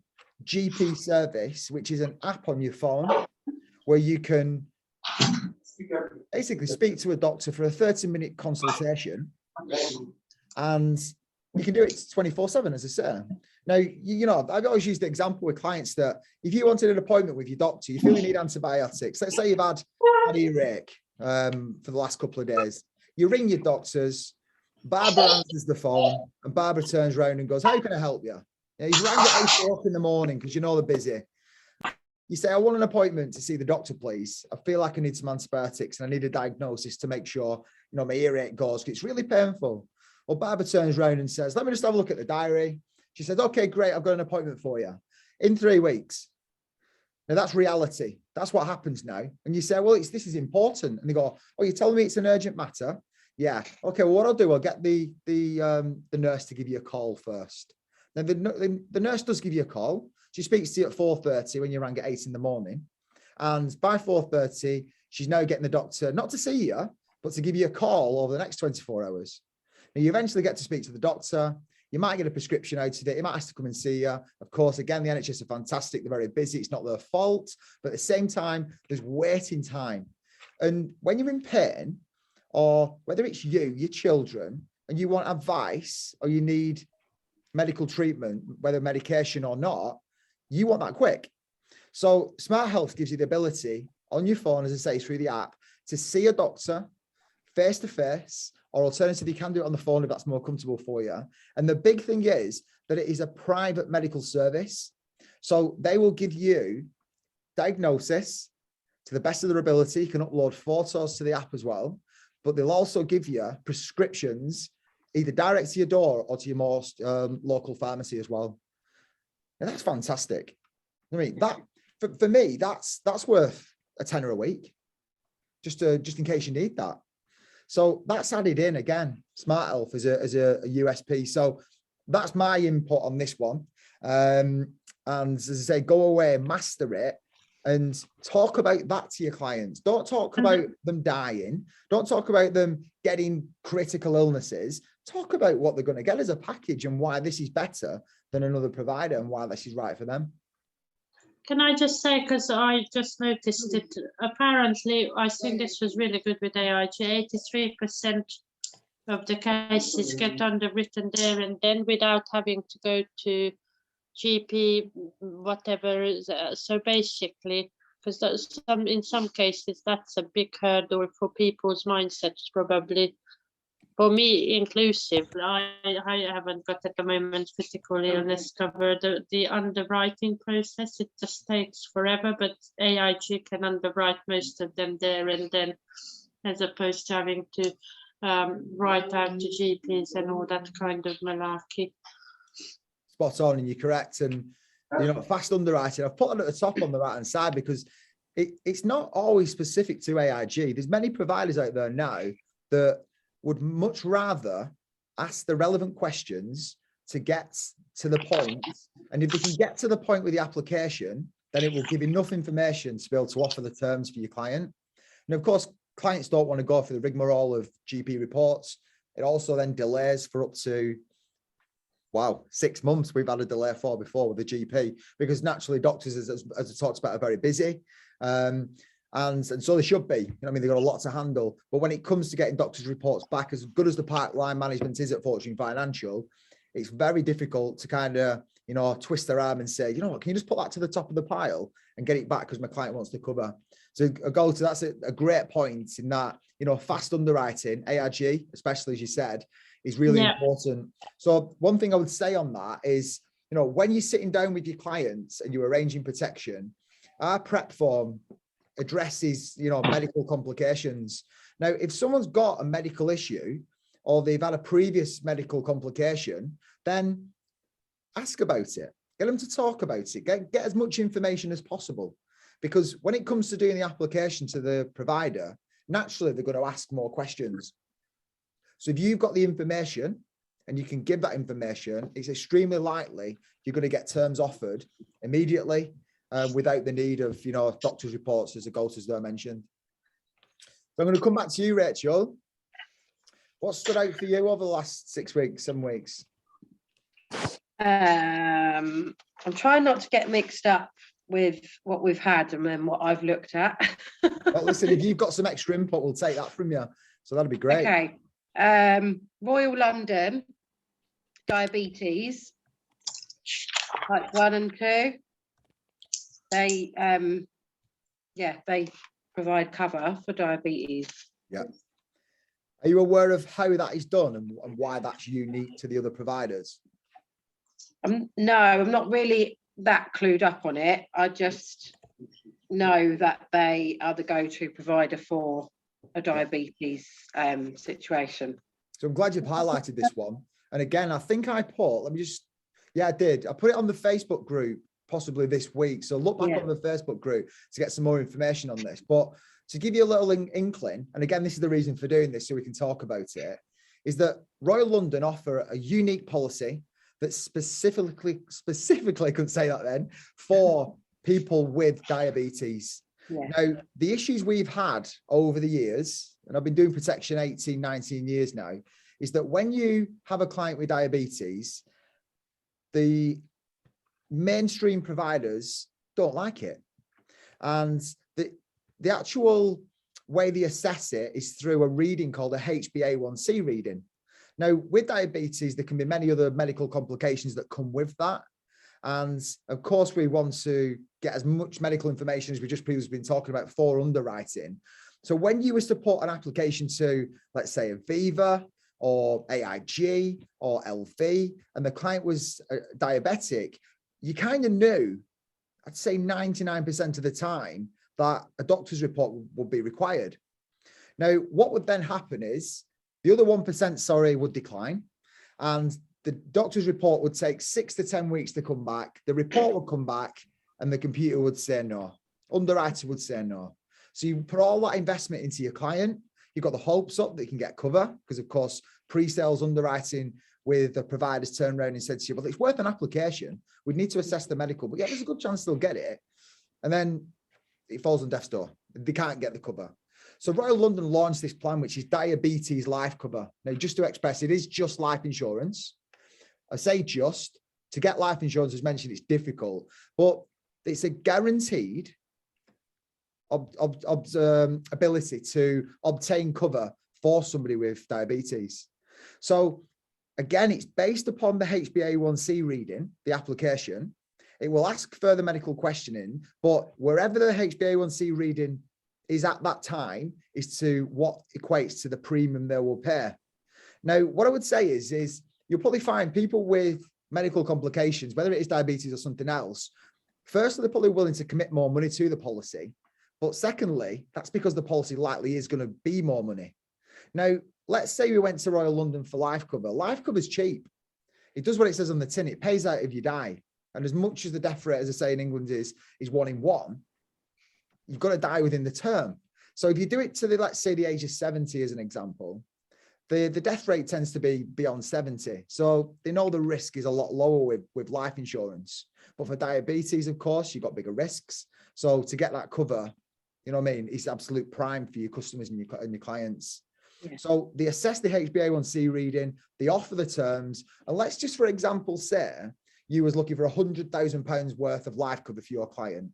GP service, which is an app on your phone where you can basically speak to a doctor for a 30-minute consultation. And you can do it 24/7, as I say. Now, you know, I've always used the example with clients that if you wanted an appointment with your doctor, you feel you need antibiotics. Let's say you've had an earache for the last couple of days. You ring your doctors, Barbara answers the phone, and Barbara turns around and goes, "How can I help you?" He's rang at 8 o'clock in the morning because you know they're busy. You say, "I want an appointment to see the doctor, please. I feel like I need some antibiotics and I need a diagnosis to make sure, you know, my earache goes, because it's really painful." Well, Barbara turns around and says, "Let me just have a look at the diary." She says, "Okay, great. I've got an appointment for you in 3 weeks." Now that's reality. That's what happens now. And you say, "Well, this is important." And they go, "Oh, you're telling me it's an urgent matter?" "Yeah." "Okay, well, what I'll do, I'll get the nurse to give you a call first." Then the nurse does give you a call. She speaks to you at 4:30 when you rang at 8 in the morning. And by 4:30, she's now getting the doctor, not to see you, but to give you a call over the next 24 hours. Now, you eventually get to speak to the doctor. You might get a prescription out of it. You might ask to come and see you. Of course, again, the NHS are fantastic. They're very busy. It's not their fault. But at the same time, there's waiting time. And when you're in pain, or whether it's you, your children, and you want advice, or you need medical treatment, whether medication or not, you want that quick. So Smart Health gives you the ability on your phone, as I say, through the app, to see a doctor face to face, or alternatively, you can do it on the phone if that's more comfortable for you. And the big thing is that it is a private medical service. So they will give you diagnosis to the best of their ability. You can upload photos to the app as well, but they'll also give you prescriptions either direct to your door or to your most local pharmacy as well. And that's fantastic. I mean, that for me, that's worth a tenner a week, just in case you need that. So that's added in again, Smart Health as a USP. So that's my input on this one. And as I say, go away, master it, and talk about that to your clients. Don't talk about them dying. Don't talk about them getting critical illnesses. Talk about what they're going to get as a package and why this is better than another provider and why this is right for them. Can I just say, because I just noticed it, apparently, I think this was really good with AIG, 83% of the cases get underwritten there and then without having to go to GP, whatever. So basically, because in some cases, that's a big hurdle for people's mindsets, probably. For me, inclusive, I haven't got at the moment critical illness cover. The underwriting process, it just takes forever, but AIG can underwrite most of them there and then, as opposed to having to write out to GPs and all that kind of malarkey. Spot on, and you're correct. And fast underwriting, I've put it at the top on the right hand side because it's not always specific to AIG. There's many providers out there now that would much rather ask the relevant questions to get to the point. And if they can get to the point with the application, then it will give enough information to be able to offer the terms for your client. And of course, clients don't want to go for the rigmarole of GP reports. It also then delays for up to, 6 months we've had a delay for before with the GP, because naturally doctors, as I talked about, are very busy. And so they should be. They've got a lot to handle. But when it comes to getting doctors' reports back, as good as the pipeline management is at Fortune Financial, it's very difficult to kind of, twist their arm and say, can you just put that to the top of the pile and get it back because my client wants to cover. So that's a great point in that, fast underwriting, AIG, especially as you said, is really important. So one thing I would say on that is, when you're sitting down with your clients and you're arranging protection, our prep form addresses, medical complications. Now, if someone's got a medical issue or they've had a previous medical complication, then ask about it. Get them to talk about it. Get as much information as possible. Because when it comes to doing the application to the provider, naturally, they're going to ask more questions. So if you've got the information and you can give that information, it's extremely likely you're going to get terms offered immediately, without the need of, doctor's reports, as the Galters there mentioned. So I'm going to come back to you, Rachel. What stood out for you over the last 6 weeks, 7 weeks? I'm trying not to get mixed up with what we've had and then what I've looked at. Well, listen, if you've got some extra input, we'll take that from you. So that'd be great. Okay. Royal London, diabetes, type 1 and 2. They provide cover for diabetes. Yeah. Are you aware of how that is done and why that's unique to the other providers? No, I'm not really that clued up on it. I just know that they are the go-to provider for a diabetes situation. So I'm glad you've highlighted this one. And again, I think I put, I did. I put it on the Facebook group possibly this week. So look back on the Facebook group to get some more information on this. But to give you a little inkling, and again, this is the reason for doing this so we can talk about it, is that Royal London offer a unique policy that specifically, couldn't say that then, for people with diabetes. Yeah. Now, the issues we've had over the years, and I've been doing protection 18, 19 years now, is that when you have a client with diabetes, the mainstream providers don't like it. And the actual way they assess it is through a reading called a HbA1c reading. Now, with diabetes, there can be many other medical complications that come with that. And of course, we want to get as much medical information as we just previously been talking about for underwriting. So when you was to put an application to, let's say, Aviva or AIG or LV, and the client was diabetic, you kind of knew, I'd say 99% of the time, that a doctor's report would be required. Now, what would then happen is the other 1%, would decline, and the doctor's report would take 6 to 10 weeks to come back. The report would come back and the computer would say no. Underwriter would say no. So you put all that investment into your client. You've got the hopes up that you can get cover because, of course, pre-sales underwriting with the providers turned around and said to you, well, it's worth an application. We need to assess the medical, but yeah, there's a good chance they'll get it. And then it falls on death's door. They can't get the cover. So Royal London launched this plan, which is diabetes life cover. Now, just to express, it is just life insurance. I say just. To get life insurance, as mentioned, it's difficult, but it's a guaranteed ability to obtain cover for somebody with diabetes. So again, it's based upon the HbA1c reading, the application. It will ask further medical questioning, but wherever the HbA1c reading is at that time is to what equates to the premium they will pay. Now, what I would say is you'll probably find people with medical complications, whether it is diabetes or something else. Firstly, they're probably willing to commit more money to the policy. But secondly, that's because the policy likely is going to be more money. Now, let's say we went to Royal London for life cover. Life cover is cheap. It does what it says on the tin. It pays out if you die. And as much as the death rate, as I say in England, is 1 in 1, you've got to die within the term. So if you do it to let's say the age of 70 as an example, the death rate tends to be beyond 70. So they know the risk is a lot lower with life insurance. But for diabetes, of course, you've got bigger risks. So to get that cover, you know what I mean, it's absolute prime for your customers and your clients. Yeah. So they assess the HbA1c reading, they offer the terms. And let's just, for example, say you was looking for £100,000 worth of life cover for your client.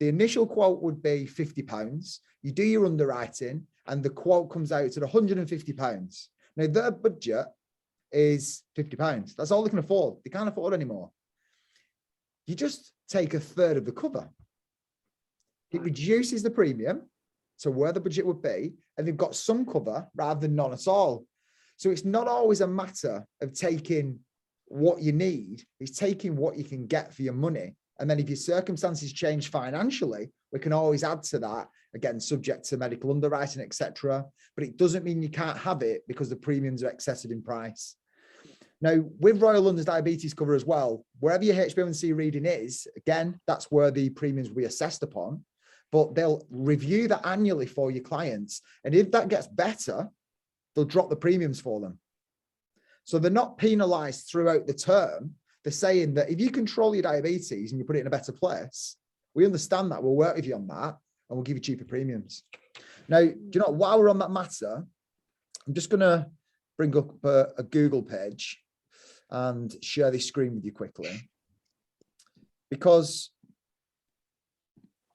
The initial quote would be £50. You do your underwriting and the quote comes out at £150. Now their budget is £50. That's all they can afford. They can't afford anymore. You just take a third of the cover. It reduces the premium to where the budget would be, and they've got some cover rather than none at all. So it's not always a matter of taking what you need, it's taking what you can get for your money. And then if your circumstances change financially, we can always add to that, again, subject to medical underwriting, etc. But it doesn't mean you can't have it because the premiums are excessive in price. Now, with Royal London's diabetes cover as well, wherever your HbA1c reading is, again, that's where the premiums will be assessed upon. But they'll review that annually for your clients. And if that gets better, they'll drop the premiums for them. So they're not penalized throughout the term. They're saying that if you control your diabetes and you put it in a better place, we understand that. We'll work with you on that and we'll give you cheaper premiums. Now, do you know, while we're on that matter, I'm just going to bring up a Google page and share this screen with you quickly. Because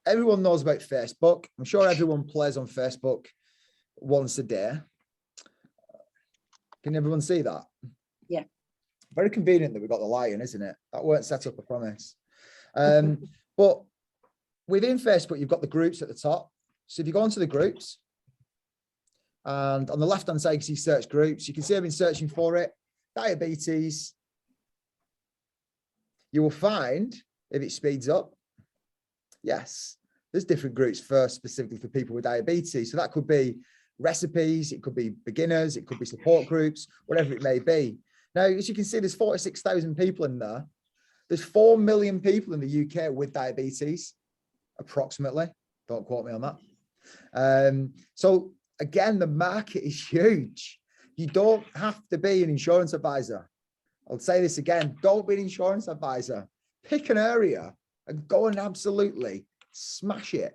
everyone knows about Facebook. I'm sure everyone plays on Facebook once a day. Can everyone see that? Yeah. Very convenient that we've got the lion, isn't it? That weren't set up, I promise. But within Facebook, you've got the groups at the top. So if you go onto the groups, and on the left-hand side, you can see search groups. You can see I've been searching for it. Diabetes. You will find, if it speeds up, yes, there's different groups specifically for people with diabetes. So that could be recipes, it could be beginners, it could be support groups, whatever it may be. Now, as you can see, there's 46,000 people in there. There's 4 million people in the UK with diabetes, approximately. Don't quote me on that. So again, the market is huge. You don't have to be an insurance advisor. I'll say this again, don't be an insurance advisor. Pick an area and go and absolutely smash it.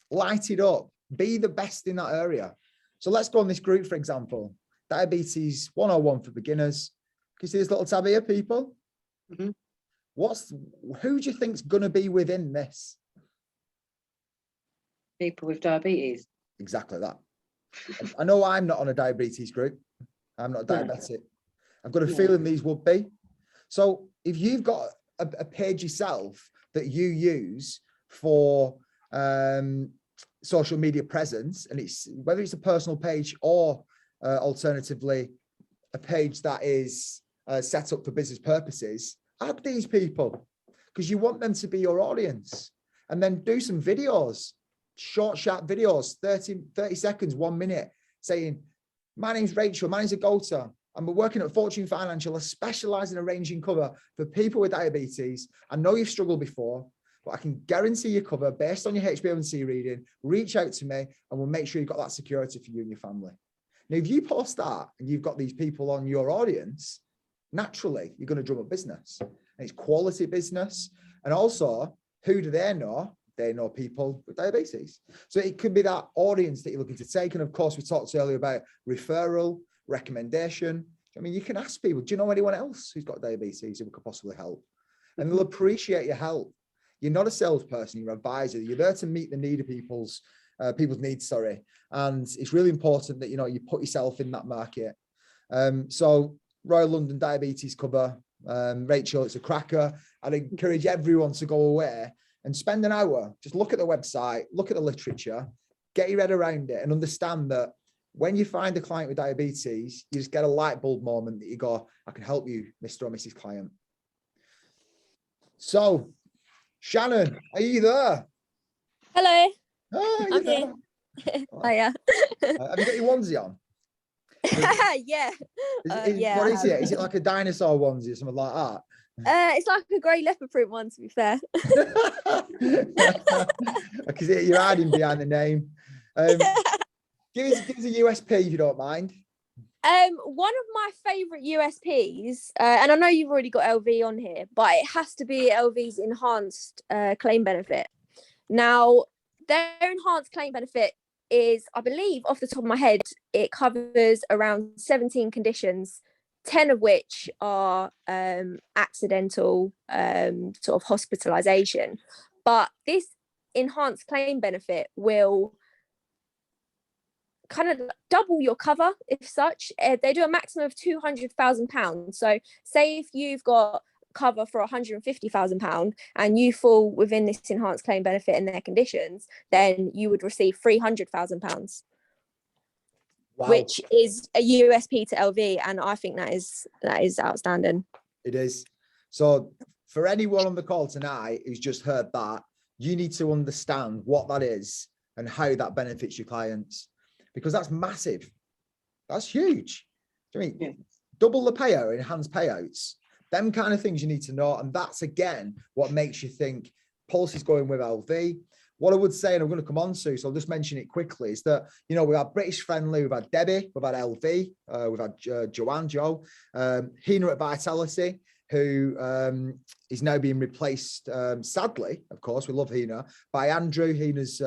Light it up. Be the best in that area. So let's go on this group, for example. Diabetes 101 for beginners. Can you see this little tab here, people? Mm-hmm. Who do you think's going to be within this? People with diabetes. Exactly that. I know I'm not on a diabetes group. I'm not diabetic. I've got a feeling these would be. So if you've got a page yourself that you use for social media presence, and it's whether it's a personal page or alternatively a page that is set up for business purposes, add these people because you want them to be your audience, and then do some videos, short, sharp videos, 30 seconds, 1 minute, saying, my name's Rachel, my name's Agota, and we're working at Fortune Financial. I specialize in arranging cover for people with diabetes. I know you've struggled before, but I can guarantee you cover based on your HbA1c reading. Reach out to me and we'll make sure you've got that security for you and your family. Now, if you post that and you've got these people on your audience, naturally, you're going to drum up business. And it's quality business. And also, who do they know? They know people with diabetes. So it could be that audience that you're looking to take. And of course, we talked earlier about referral, recommendation. I mean, you can ask people, do you know anyone else who's got diabetes who could possibly help? And they'll appreciate your help. You're not a salesperson, you're an advisor. You're there to meet the need of people's needs, sorry. And it's really important that, you put yourself in that market. So Royal London Diabetes Cover, Rachel, it's a cracker. I'd encourage everyone to go away and spend an hour, just look at the website, look at the literature, get your head around it and understand that when you find a client with diabetes, you just get a light bulb moment that you go, I can help you, Mr. or Mrs. Client. So, Shannon, are you there? Hello. Oh, I'm here. Hiya. Have you got your onesie on? Yeah. What is it? Is it like a dinosaur onesie or something like that? It's like a grey leopard print one, to be fair. Because you're hiding behind the name. Give us a USP if you don't mind. One of my favourite USPs, and I know you've already got LV on here, but it has to be LV's enhanced claim benefit. Now, their enhanced claim benefit is, I believe, off the top of my head, it covers around 17 conditions, 10 of which are accidental sort of hospitalisation. But this enhanced claim benefit will kind of double your cover, if such. They do a maximum of £200,000. So say if you've got cover for £150,000 and you fall within this enhanced claim benefit and their conditions, then you would receive £300,000. Wow. Which is a USP to LV, and I think that is outstanding. It is. So for anyone on the call tonight who's just heard that, you need to understand what that is and how that benefits your clients, because that's massive. That's huge. I mean, double the payout, enhanced payouts, them kind of things you need to know. And that's, again, what makes you think Pulse is going with LV. What I would say, and I'm going to come on to, so I'll just mention it quickly, is that, we've had British Friendly, we've had Debbie, we've had LV, we've had Joe, Hina at Vitality, who is now being replaced, sadly, of course, we love Hina, by Andrew. Hina's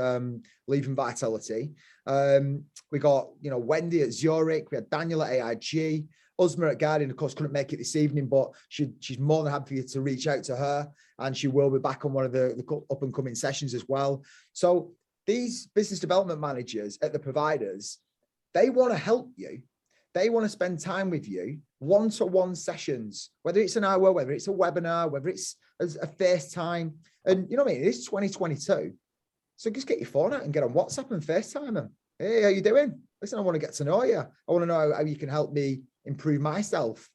leaving Vitality. We got, Wendy at Zurich, we had Daniel at AIG, Uzma at Guardian, of course, couldn't make it this evening, but she's more than happy for you to reach out to her, and she will be back on one of the up and coming sessions as well. So these business development managers at the providers, they want to help you. They want to spend time with you, one-to-one sessions, whether it's an hour, whether it's a webinar, whether it's a FaceTime. And you know what I mean? It's 2022. So just get your phone out and get on WhatsApp and FaceTime them. Hey, how you doing? Listen, I want to get to know you. I want to know how you can help me improve myself.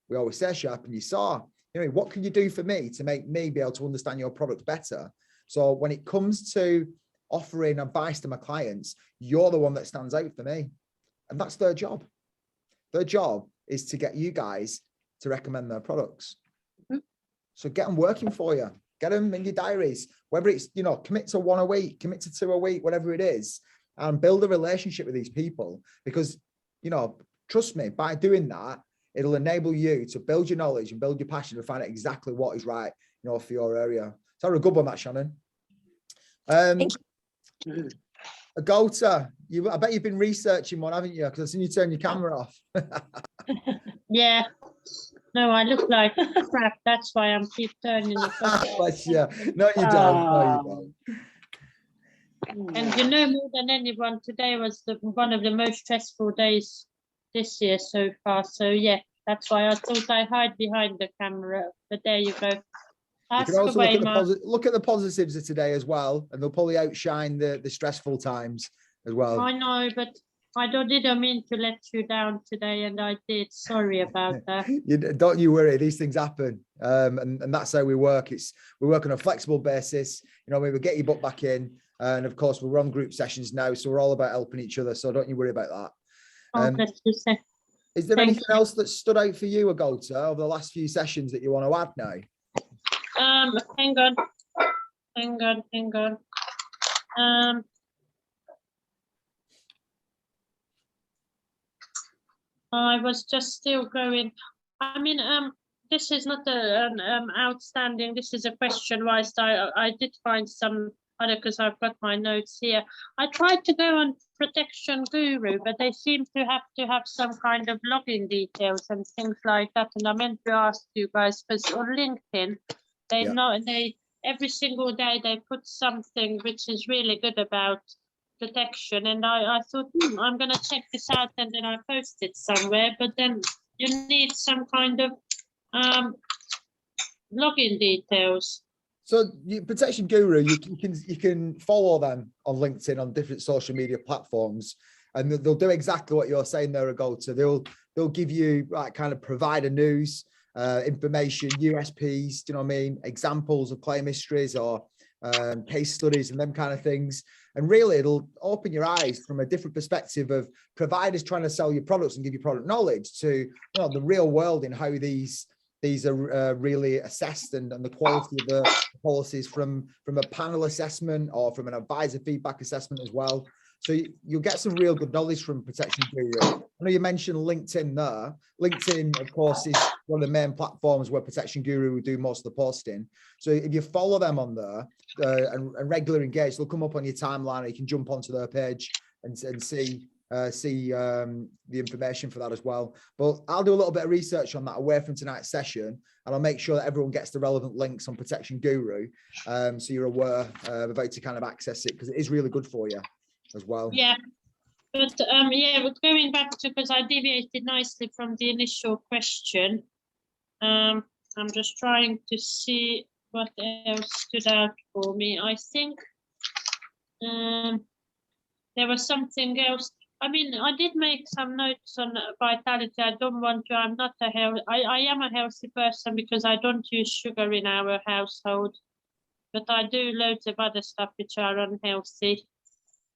We always say, sharpen your saw. What can you do for me to make me be able to understand your product better? So when it comes to offering advice to my clients, you're the one that stands out for me. And that's their job. Their job is to get you guys to recommend their products. So get them working for you. Get them in your diaries, whether it's, commit to 1 a week, commit to 2 a week, whatever it is, and build a relationship with these people. Because, trust me, by doing that, it'll enable you to build your knowledge and build your passion and find out exactly what is right, for your area. So a good one, that, Shannon. Agota, I bet you've been researching one, haven't you? Because I've seen you turn your camera off. Yeah. No, I look like crap. That's why I'm keep turning it off. Yeah. No, you don't. No, you don't. And more than anyone, today was one of the most stressful days this year so far. So yeah, that's why I thought I hide behind the camera. But there you go. You can also look at the positives of today as well, and they'll probably outshine the stressful times as well. I know, but I didn't mean to let you down today, and I did. Sorry about that. Don't you worry, these things happen, and that's how we work. We work on a flexible basis. We will get your book back in, and of course we're on group sessions now, so we're all about helping each other. So don't you worry about that. Is there anything else that stood out for you, Agota, over the last few sessions that you want to add now? Hang on. Hang on. I was just still going. I mean, this is not an outstanding. This is a question wise. I did find some other because I've got my notes here. I tried to go on Protection Guru, but they seem to have some kind of login details and things like that. And I meant to ask you guys because on LinkedIn, they every single day they put something which is really good about protection, and I thought I'm gonna check this out, and then I post it somewhere, but then you need some kind of login details. So Protection Guru, you can follow them on LinkedIn, on different social media platforms, and they'll do exactly what you're saying there, Agota. They'll give you kind of provider news, information, USPs, do you know what I mean, examples of claim histories or case studies and them kind of things. And really, it'll open your eyes from a different perspective of providers trying to sell you products and give you product knowledge to the real world in how these are really assessed and the quality of the policies from a panel assessment or from an advisor feedback assessment as well. So you'll get some real good knowledge from Protection Guru. I know you mentioned LinkedIn there. LinkedIn, of course, is one of the main platforms where Protection Guru will do most of the posting. So if you follow them on there and regularly engage, they'll come up on your timeline, or you can jump onto their page and see the information for that as well. But I'll do a little bit of research on that away from tonight's session, and I'll make sure that everyone gets the relevant links on Protection Guru, so you're aware of how to kind of access it, because it is really good for you as well. Yeah, but going back to, because I deviated nicely from the initial question, I'm just trying to see what else stood out for me. I think there was something else. I mean, I did make some notes on vitality. I don't want to, I'm not a healthy, I am a healthy person because I don't use sugar in our household, but I do loads of other stuff which are unhealthy.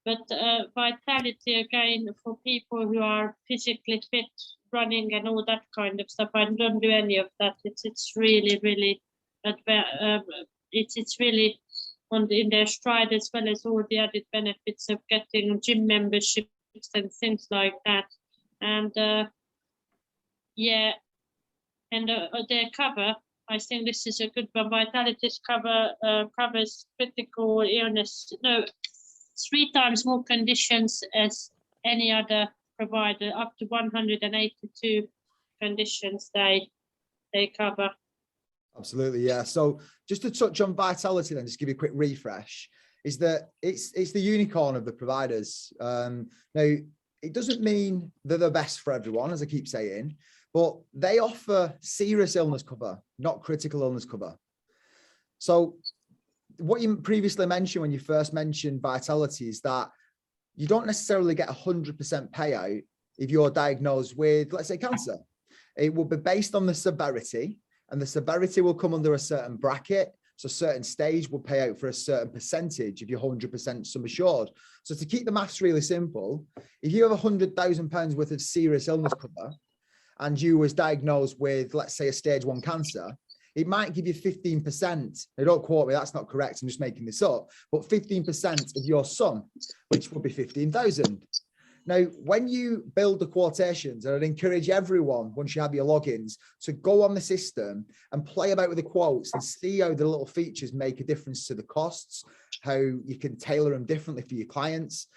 But vitality, again, for people who are physically fit, running and all that kind of stuff, I don't do any of that. It's really, really, it's really in their stride, as well as all the added benefits of getting gym memberships and things like that. And their cover, I think this is a good one. Vitality's cover covers critical illness. No, 3 times more conditions as any other provider, up to 182 conditions they cover. Absolutely, yeah. So just to touch on vitality, then just give you a quick refresh, is that it's the unicorn of the providers. Now, it doesn't mean they're the best for everyone, as I keep saying, but they offer serious illness cover, not critical illness cover. So what you previously mentioned when you first mentioned vitality is that you don't necessarily get 100% payout if you're diagnosed with, let's say, cancer. It will be based on the severity, and the severity will come under a certain bracket. So a certain stage will pay out for a certain percentage if you're 100% sum assured. So to keep the maths really simple, if you have £100,000 worth of serious illness cover and you was diagnosed with, let's say, a stage 1 cancer, it might give you 15%. Now, don't quote me, that's not correct, I'm just making this up, but 15% of your sum, which would be 15,000. Now, when you build the quotations, and I'd encourage everyone, once you have your logins, to go on the system and play about with the quotes and see how the little features make a difference to the costs, how you can tailor them differently for your clients.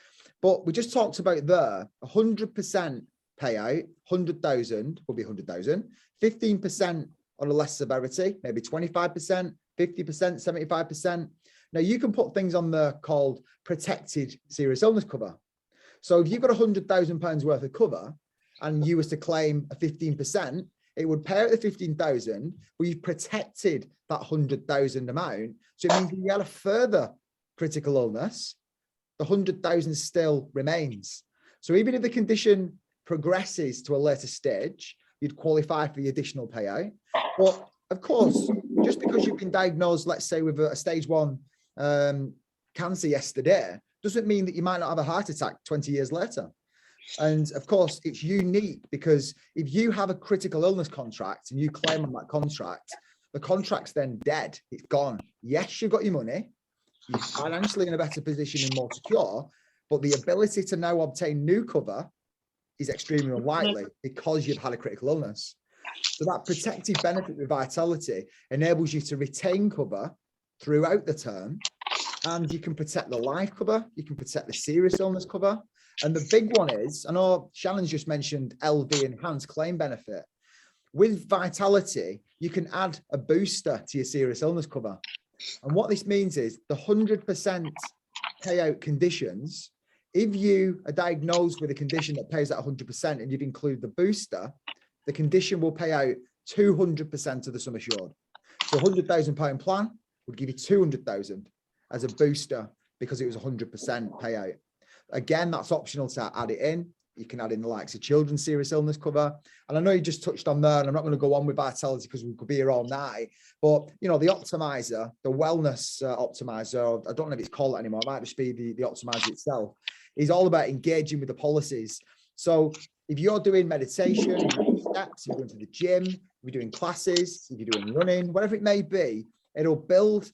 But we just talked about there, 100% payout, 100,000 will be 100,000, 15% on a less severity, maybe 25%, 50%, 75%. Now, you can put things on there called protected serious illness cover. So if you've got £100,000 worth of cover and you was to claim a 15%, it would pay out the 15,000, but you've protected that 100,000 amount. So it means if you had a further critical illness, the 100,000 still remains. So even if the condition progresses to a later stage, you'd qualify for the additional payout. But of course, just because you've been diagnosed, let's say, with a stage 1 cancer yesterday, doesn't mean that you might not have a heart attack 20 years later. And of course, it's unique because if you have a critical illness contract and you claim on that contract, the contract's then dead, it's gone. Yes, you've got your money, you're financially in a better position and more secure, but the ability to now obtain new cover is extremely unlikely because you've had a critical illness. So that protective benefit with Vitality enables you to retain cover throughout the term, and you can protect the life cover, you can protect the serious illness cover. And the big one is, I know Shannon's just mentioned LV, enhanced claim benefit. With Vitality, you can add a booster to your serious illness cover. And what this means is the 100% payout conditions, if you are diagnosed with a condition that pays at 100% and you've included the booster, the condition will pay out 200% of the sum assured. So £100,000 plan would give you 200,000 as a booster because it was 100% payout. Again, that's optional to add it in. You can add in the likes of children's serious illness cover. And I know you just touched on there, and I'm not going to go on with Vitality because we could be here all night. But, you know, the optimizer, the wellness optimizer, I don't know if it's called that anymore. It might just be the optimizer itself. Is all about engaging with the policies. So if you're doing meditation, if you're doing steps, if you're going to the gym, if you're doing classes, if you're doing running, whatever it may be, it'll build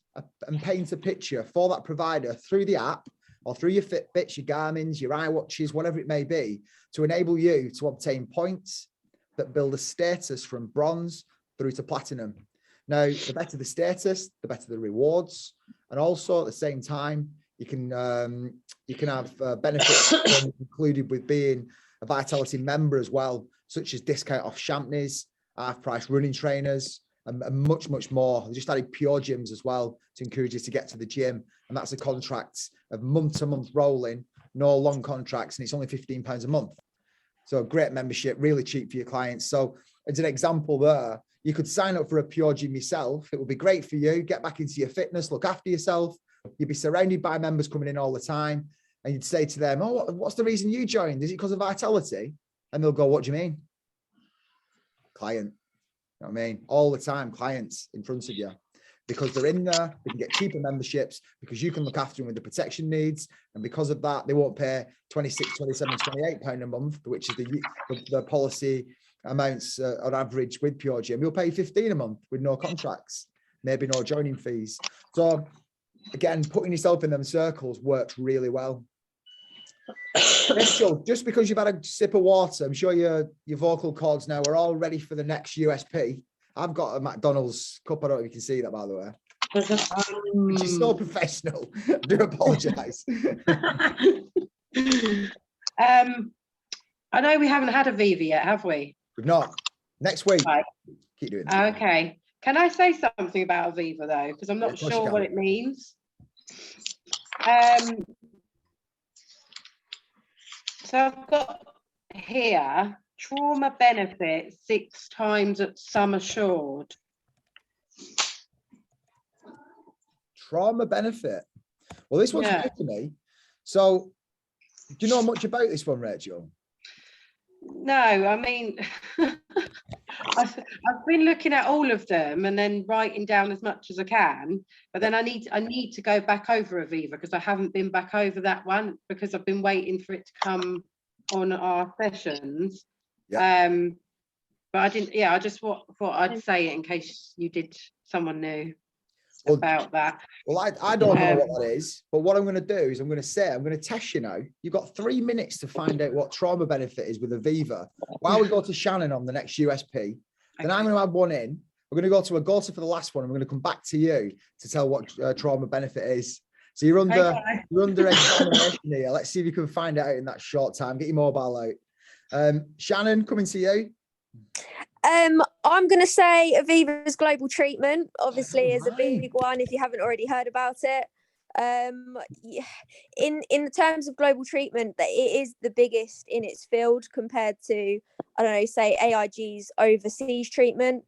and paint a picture for that provider through the app or through your Fitbits, your Garmin's, your iWatches, whatever it may be, to enable you to obtain points that build a status from bronze through to platinum. Now, the better the status, the better the rewards. And also at the same time, you can have benefits included with being a Vitality member as well, such as discount off champneys, half-price running trainers, and much, much more. They just added Pure Gyms as well to encourage you to get to the gym. And that's a contract of month-to-month rolling, no long contracts, and it's only £15 a month. So a great membership, really cheap for your clients. So as an example there, you could sign up for a Pure Gym yourself. It would be great for you, get back into your fitness, look after yourself. You'd be surrounded by members coming in all the time. And you'd say to them, oh, what's the reason you joined? Is it because of Vitality? And they'll go, what do you mean? Client. You know what I mean? All the time, clients in front of you. Because they're in there, they can get cheaper memberships because you can look after them with the protection needs. And because of that, they won't pay 26, 27, 28 pound a month, which is the policy amounts on average with Pure Gym. You'll pay 15 a month with no contracts, maybe no joining fees. So again, putting yourself in them circles works really well. Rachel, just because you've had a sip of water, I'm sure your vocal cords now are all ready for the next USP. I've got a McDonald's cup. I don't know if you can see that, by the way. Which is so professional. I do apologise. I know we haven't had a Viva yet, have we? We've not. Next week. Right. Keep doing that. Okay. Can I say something about Aviva though? Because I'm not sure what it means. So I've got here trauma benefit 6 times at sum assured. Trauma benefit. Well, this one's new to me. So do you know much about this one, Rachel? No, I mean, I've been looking at all of them and then writing down as much as I can, but then I need to go back over Aviva because I haven't been back over that one because I've been waiting for it to come on our sessions. Yeah. But I didn't. Yeah, I just thought I'd say it in case someone knew about that. Well, I don't know what that is, but what I'm going to do is I'm going to test you now. You've got 3 minutes to find out what trauma benefit is with Aviva. While we go to Shannon on the next USP, then I'm going to add one in. We're going to go to for the last one, and we're going to come back to you to tell what trauma benefit is. So you're under examination here. Let's see if you can find it out in that short time. Get your mobile out. Shannon, coming to you. I'm going to say Aviva's global treatment, obviously, is a big one if you haven't already heard about it. In the terms of global treatment, it is the biggest in its field compared to, I don't know, say AIG's overseas treatment.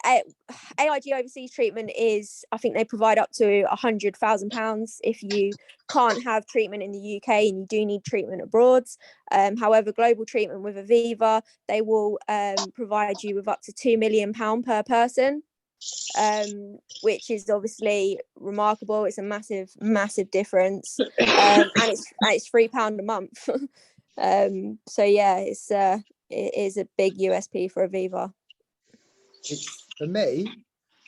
AIG overseas treatment is, I think they provide up to £100,000 if you can't have treatment in the UK and you do need treatment abroad. However, global treatment with Aviva, they will provide you with up to £2 million per person, which is obviously remarkable. It's a massive difference, and it's £3 a month. So yeah, it is a big USP for Aviva. For me,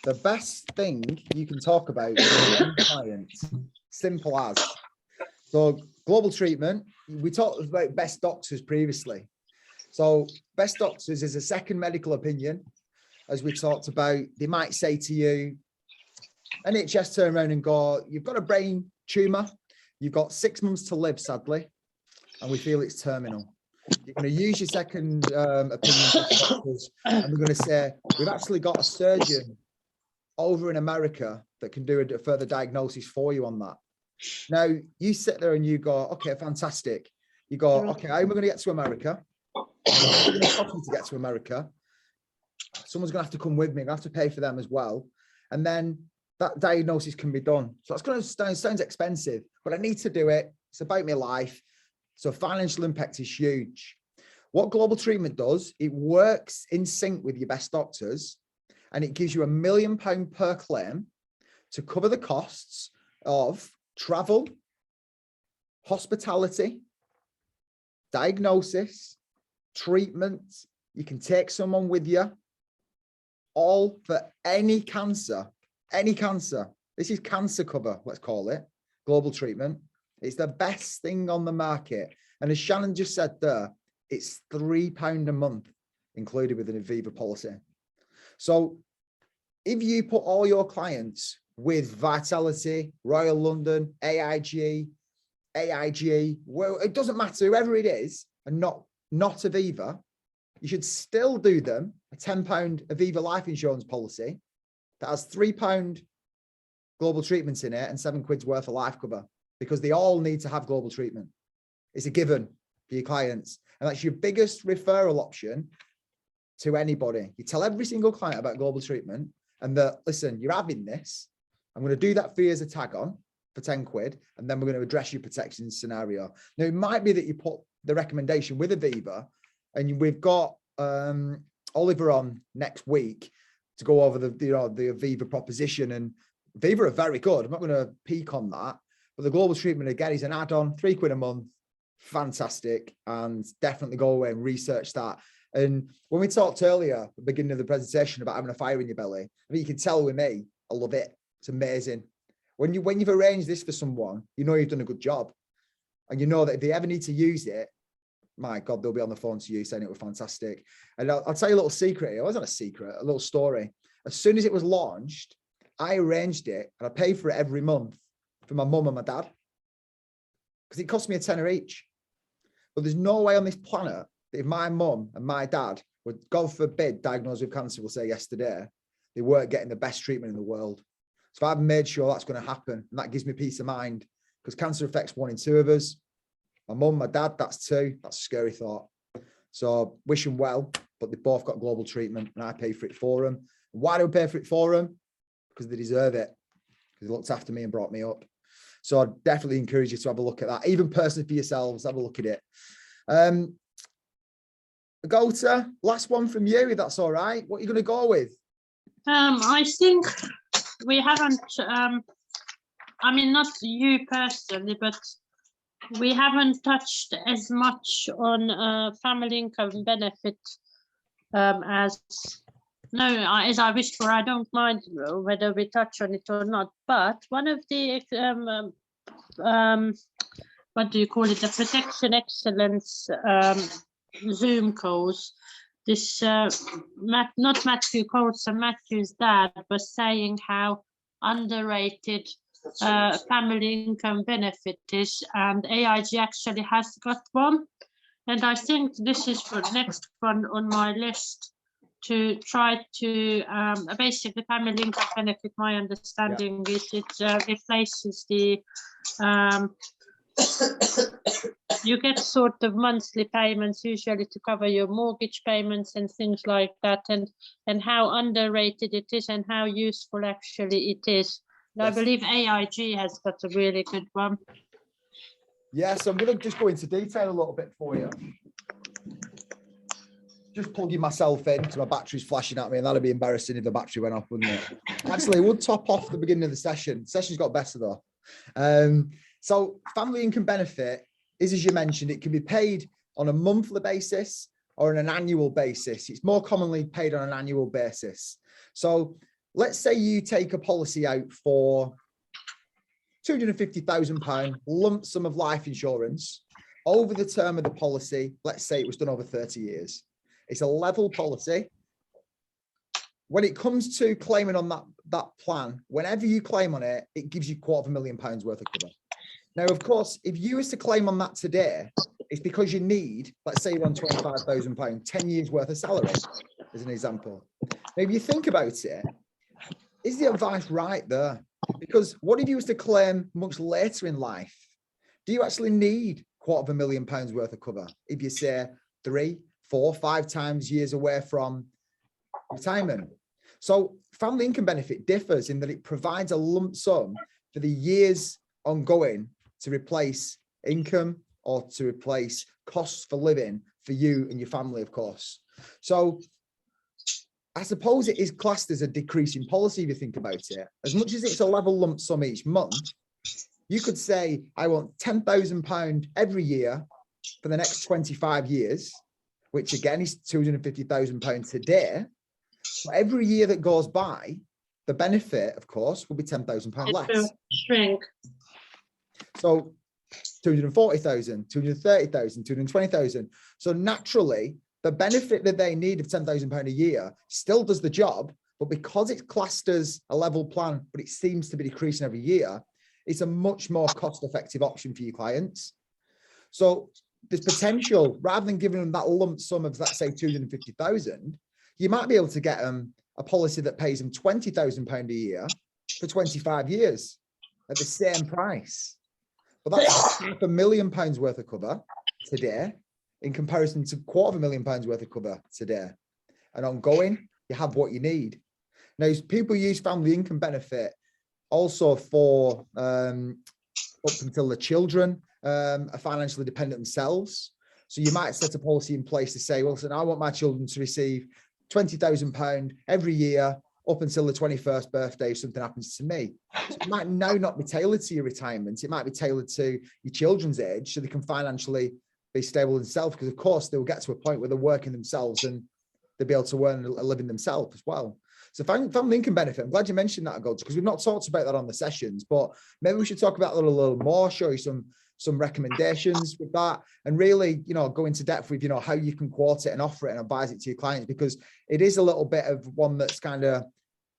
the best thing you can talk about with your clients. Simple as. So global treatment, we talked about best doctors previously. So best doctors is a second medical opinion. As we talked about, they might say to you, NHS turn around and go, you've got a brain tumor, you've got 6 months to live, sadly, and we feel it's terminal. You're going to use your second opinion doctors, and we're going to say, we've actually got a surgeon over in America that can do a further diagnosis for you on that. Now, you sit there and you go, okay, fantastic. You go, okay, how am I going to get to America? It's going to cost me to get to America. Someone's going to have to come with me. I'm going to have to pay for them as well. And then that diagnosis can be done. So that's going to sounds expensive, but I need to do it. It's about my life. So financial impact is huge. What global treatment does, it works in sync with your best doctors, and it gives you £1 million per claim to cover the costs of travel, hospitality, diagnosis, treatment. You can take someone with you, all for any cancer, any cancer. This is cancer cover, let's call it, global treatment. It's the best thing on the market. And as Shannon just said there, it's £3 a month included with an Aviva policy. So if you put all your clients with Vitality, Royal London, AIG, well, it doesn't matter, whoever it is, and not Aviva, you should still do them a £10 Aviva life insurance policy that has £3 global treatments in it and £7 worth of life cover, because they all need to have global treatment. It's a given for your clients. And that's your biggest referral option to anybody. You tell every single client about global treatment and that, listen, you're having this. I'm going to do that for you as a tag on for £10, and then we're going to address your protection scenario. Now, it might be that you put the recommendation with Aviva, and we've got Oliver on next week to go over the Aviva proposition, and Aviva are very good. I'm not going to peak on that, but the global treatment again is an add-on, £3 a month, fantastic, and definitely go away and research that. And when we talked earlier at the beginning of the presentation about having a fire in your belly, I mean, you can tell with me, I love it. It's amazing. When you've arranged this for someone, you know you've done a good job, and you know that if they ever need to use it, my God, they'll be on the phone to you saying it was fantastic. And I'll tell you a little secret here. It wasn't a secret, a little story. As soon as it was launched, I arranged it and I paid for it every month for my mum and my dad, because it cost me a tenner each. But there's no way on this planet that if my mum and my dad were, God forbid, diagnosed with cancer, we'll say yesterday, they weren't getting the best treatment in the world. So I've made sure that's going to happen, and that gives me peace of mind, because cancer affects 1 in 2 of us. My mum, my dad, that's 2. That's a scary thought. So wish them well, but they both got global treatment, and I pay for it for them. Why do I pay for it for them? Because they deserve it, because they looked after me and brought me up. So I definitely encourage you to have a look at that. Even personally for yourselves, have a look at it. Go to last one from you, if that's all right. What are you going to go with? I think we haven't, I mean, not you personally, but we haven't touched as much on family income benefit as I wished for. I don't mind whether we touch on it or not, but one of the what do you call it, the protection excellence Zoom calls, this not Matthew Colson, Matthew's dad was saying how underrated family income benefit is, and AIG actually has got one, and I think this is for the next one on my list to try to basically family income benefit. My understanding is it replaces the you get sort of monthly payments usually to cover your mortgage payments and things like that, and how underrated it is and how useful actually it is. Yes. I believe AIG has got a really good one. Yeah, so I'm going to just go into detail a little bit for you. Just plugging myself in because my battery's flashing at me, and that'd be embarrassing if the battery went off, wouldn't it? Actually, it would top off the beginning of the session. The session's got better though. So family income benefit is, as you mentioned, it can be paid on a monthly basis or on an annual basis. It's more commonly paid on an annual basis. So let's say you take a policy out for £250,000 lump sum of life insurance over the term of the policy. Let's say it was done over 30 years. It's a level policy. When it comes to claiming on that plan, whenever you claim on it, it gives you £250,000 worth of cover. Now, of course, if you was to claim on that today, it's because you need, let's say you're on £25,000, 10 years worth of salary, as an example. Now, if you think about it, is the advice right there? Because what if you was to claim much later in life? Do you actually need £250,000 worth of cover if you say 3, 4, 5 times years away from retirement? So family income benefit differs in that it provides a lump sum for the years ongoing to replace income or to replace costs for living for you and your family, of course. So I suppose it is classed as a decreasing policy if you think about it. As much as it's a level lump sum each month, you could say, I want £10,000 every year for the next 25 years, which again is £250,000 today. So every year that goes by, the benefit, of course, will be £10,000 less. It will shrink. So 240,000, 230,000, 220,000. So naturally, the benefit that they need of £10,000 a year still does the job, but because it's classed as a level plan, but it seems to be decreasing every year, it's a much more cost-effective option for your clients. So there's potential, rather than giving them that lump sum of, let's say, 250,000, you might be able to get them a policy that pays them £20,000 a year for 25 years at the same price. But that's £500,000 worth of cover today in comparison to £250,000 worth of cover today. And ongoing, you have what you need. Now, people use family income benefit also for up until the children are financially dependent themselves. So you might set a policy in place to say, well, listen, I want my children to receive £20,000 every year up until the 21st birthday if something happens to me. So it might now not be tailored to your retirement. It might be tailored to your children's age so they can financially be stable themselves, because of course they'll get to a point where they're working themselves and they'll be able to earn a living themselves as well. So family income benefit, I'm glad you mentioned that, Gold, because we've not talked about that on the sessions, but maybe we should talk about that a little more, show you some recommendations with that, and really, go into depth with, how you can quote it and offer it and advise it to your clients, because it is a little bit of one that's kind of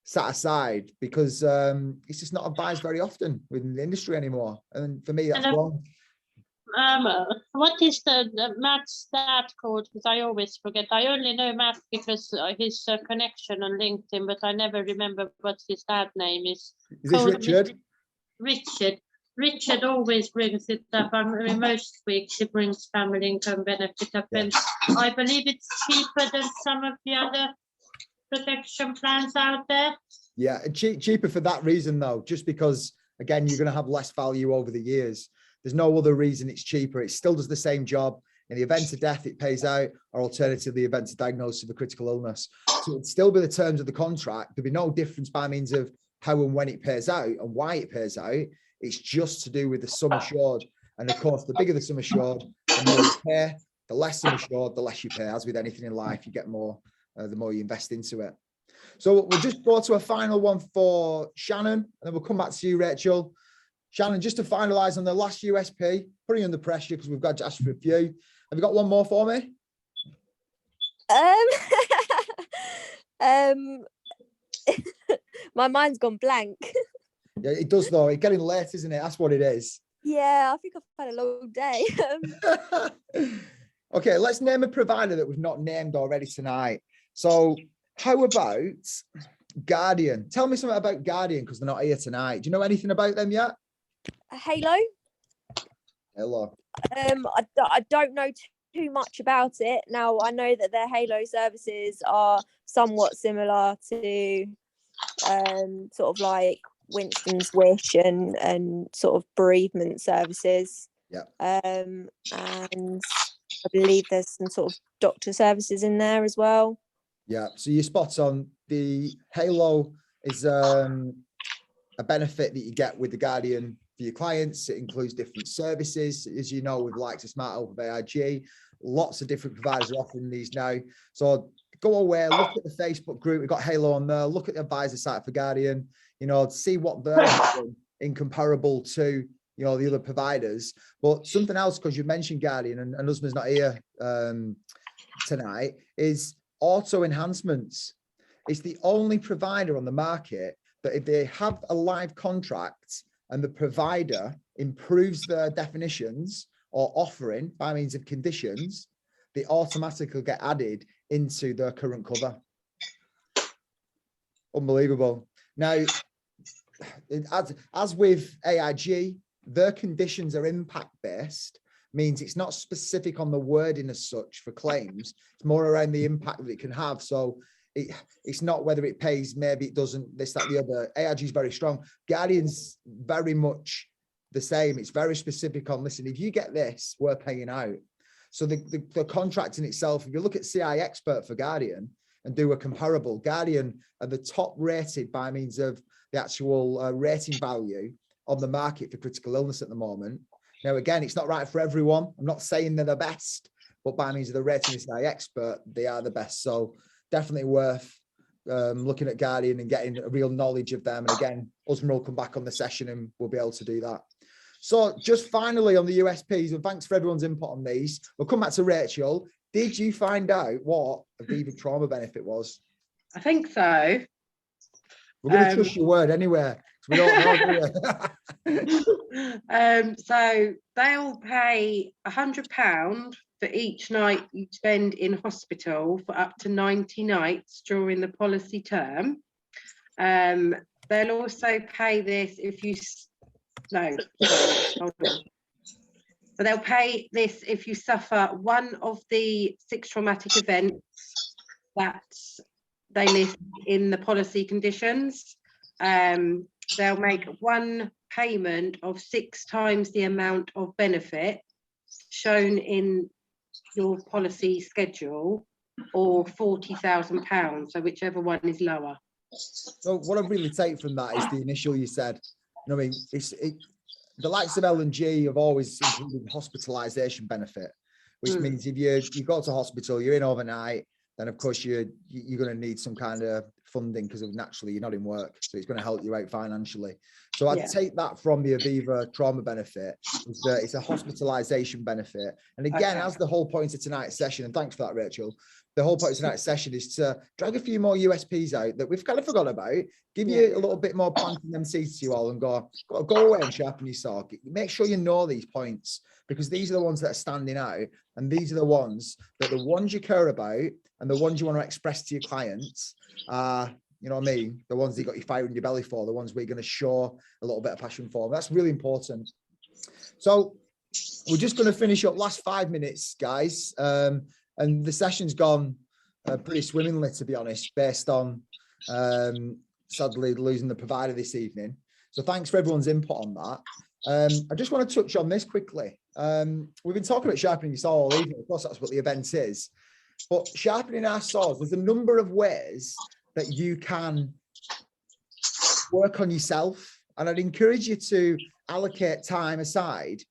sat aside because it's just not advised very often within the industry anymore. And for me, that's wrong. What is the Matt's dad called? Because I always forget. I only know Matt because his connection on LinkedIn, but I never remember what his dad name is. Is this Richard? Richard always brings it up. I mean, most weeks he brings family income benefit up, and I believe it's cheaper than some of the other protection plans out there. Yeah, cheaper for that reason though, just because again you're going to have less value over the years. There's no other reason it's cheaper. It still does the same job. In the event of death, it pays out, or alternatively, the event of diagnosis of a critical illness. So it'd still be the terms of the contract. There'd be no difference by means of how and when it pays out and why it pays out. It's just to do with the sum assured. And of course, the bigger the sum assured, the more you pay. The less sum assured, the less you pay. As with anything in life, you get more, the more you invest into it. So we'll just go to a final one for Shannon, and then we'll come back to you, Rachel. Shannon, just to finalise on the last USP, putting you under pressure because we've got to ask for a few. Have you got one more for me? My mind's gone blank. Yeah, it does though. It's getting late, isn't it? That's what it is. Yeah, I think I've had a long day. Okay, let's name a provider that we've not named already tonight. So how about Guardian? Tell me something about Guardian because they're not here tonight. Do you know anything about them yet? Halo. I don't know too much about it. Now, I know that their Halo services are somewhat similar to sort of like Winstons Wish and sort of bereavement services. Yeah. And I believe there's some sort of doctor services in there as well. Yeah, so you're spot on. The Halo is a benefit that you get with the Guardian for your clients. It includes different services, as you know, with likes of Smart Health of AIG. Lots of different providers are offering these now. So go away, look at the Facebook group. We've got Halo on there. Look at the advisor site for Guardian, you know, see what they're doing in comparable to, you know, the other providers. But something else, because you mentioned Guardian and husband's not here tonight, is auto enhancements. It's the only provider on the market that if they have a live contract and the provider improves their definitions or offering by means of conditions, they automatically get added into their current cover. Unbelievable. Now, as with AIG, their conditions are impact based, means it's not specific on the wording as such for claims. It's more around the impact that it can have. So it's not whether it pays, maybe it doesn't, this, that, the other. AIG is very strong. Guardian's very much the same. It's very specific on, listen, if you get this, we're paying out. So the contract in itself, if you look at CI Expert for Guardian and do a comparable, Guardian are the top rated by means of the actual rating value on the market for critical illness at the moment. Now, again, it's not right for everyone. I'm not saying they're the best, but by means of the rating of CI Expert, they are the best. So definitely worth looking at Guardian and getting a real knowledge of them. And again, Usman will come back on the session and we'll be able to do that. So just finally on the USPs, and thanks for everyone's input on these. We'll come back to Rachel. Did you find out what Aviva trauma benefit was? I think so. We're going to trust your word anyway. We don't know, do we? So they'll pay £100 for each night you spend in hospital for up to 90 nights during the policy term. They'll also pay this if you... No, hold on. So they'll pay this if you suffer one of the 6 traumatic events that they list in the policy conditions. They'll make one payment of 6 times the amount of benefit shown in your policy schedule, or £40,000, so whichever one is lower. So what I really take from that is the initial you said, you know, I mean, the likes of L&G have always included hospitalisation benefit, which means if you go to hospital, you're in overnight, then of course you're going to need some kind of funding because naturally you're not in work, so it's going to help you out financially. So I'd take that from the Aviva trauma benefit, is that it's a hospitalisation benefit. And again, as the whole point of tonight's session, and thanks for that, Rachel, the whole point of tonight's session is to drag a few more USPs out that we've kind of forgot about, give you a little bit more planting them seeds to you all, and go away and sharpen your saw. Make sure you know these points, because these are the ones that are standing out, and these are the ones you care about, and the ones you want to express to your clients are, you know what I mean, the ones that you got your fire in your belly for, the ones where you're going to show a little bit of passion for. That's really important. So we're just going to finish up last 5 minutes, guys. And the session's gone pretty swimmingly, to be honest, based on sadly losing the provider this evening. So thanks for everyone's input on that. I just want to touch on this quickly. We've been talking about sharpening your saw all evening. Of course, that's what the event is. But sharpening our saws, there's a number of ways that you can work on yourself. And I'd encourage you to allocate time aside,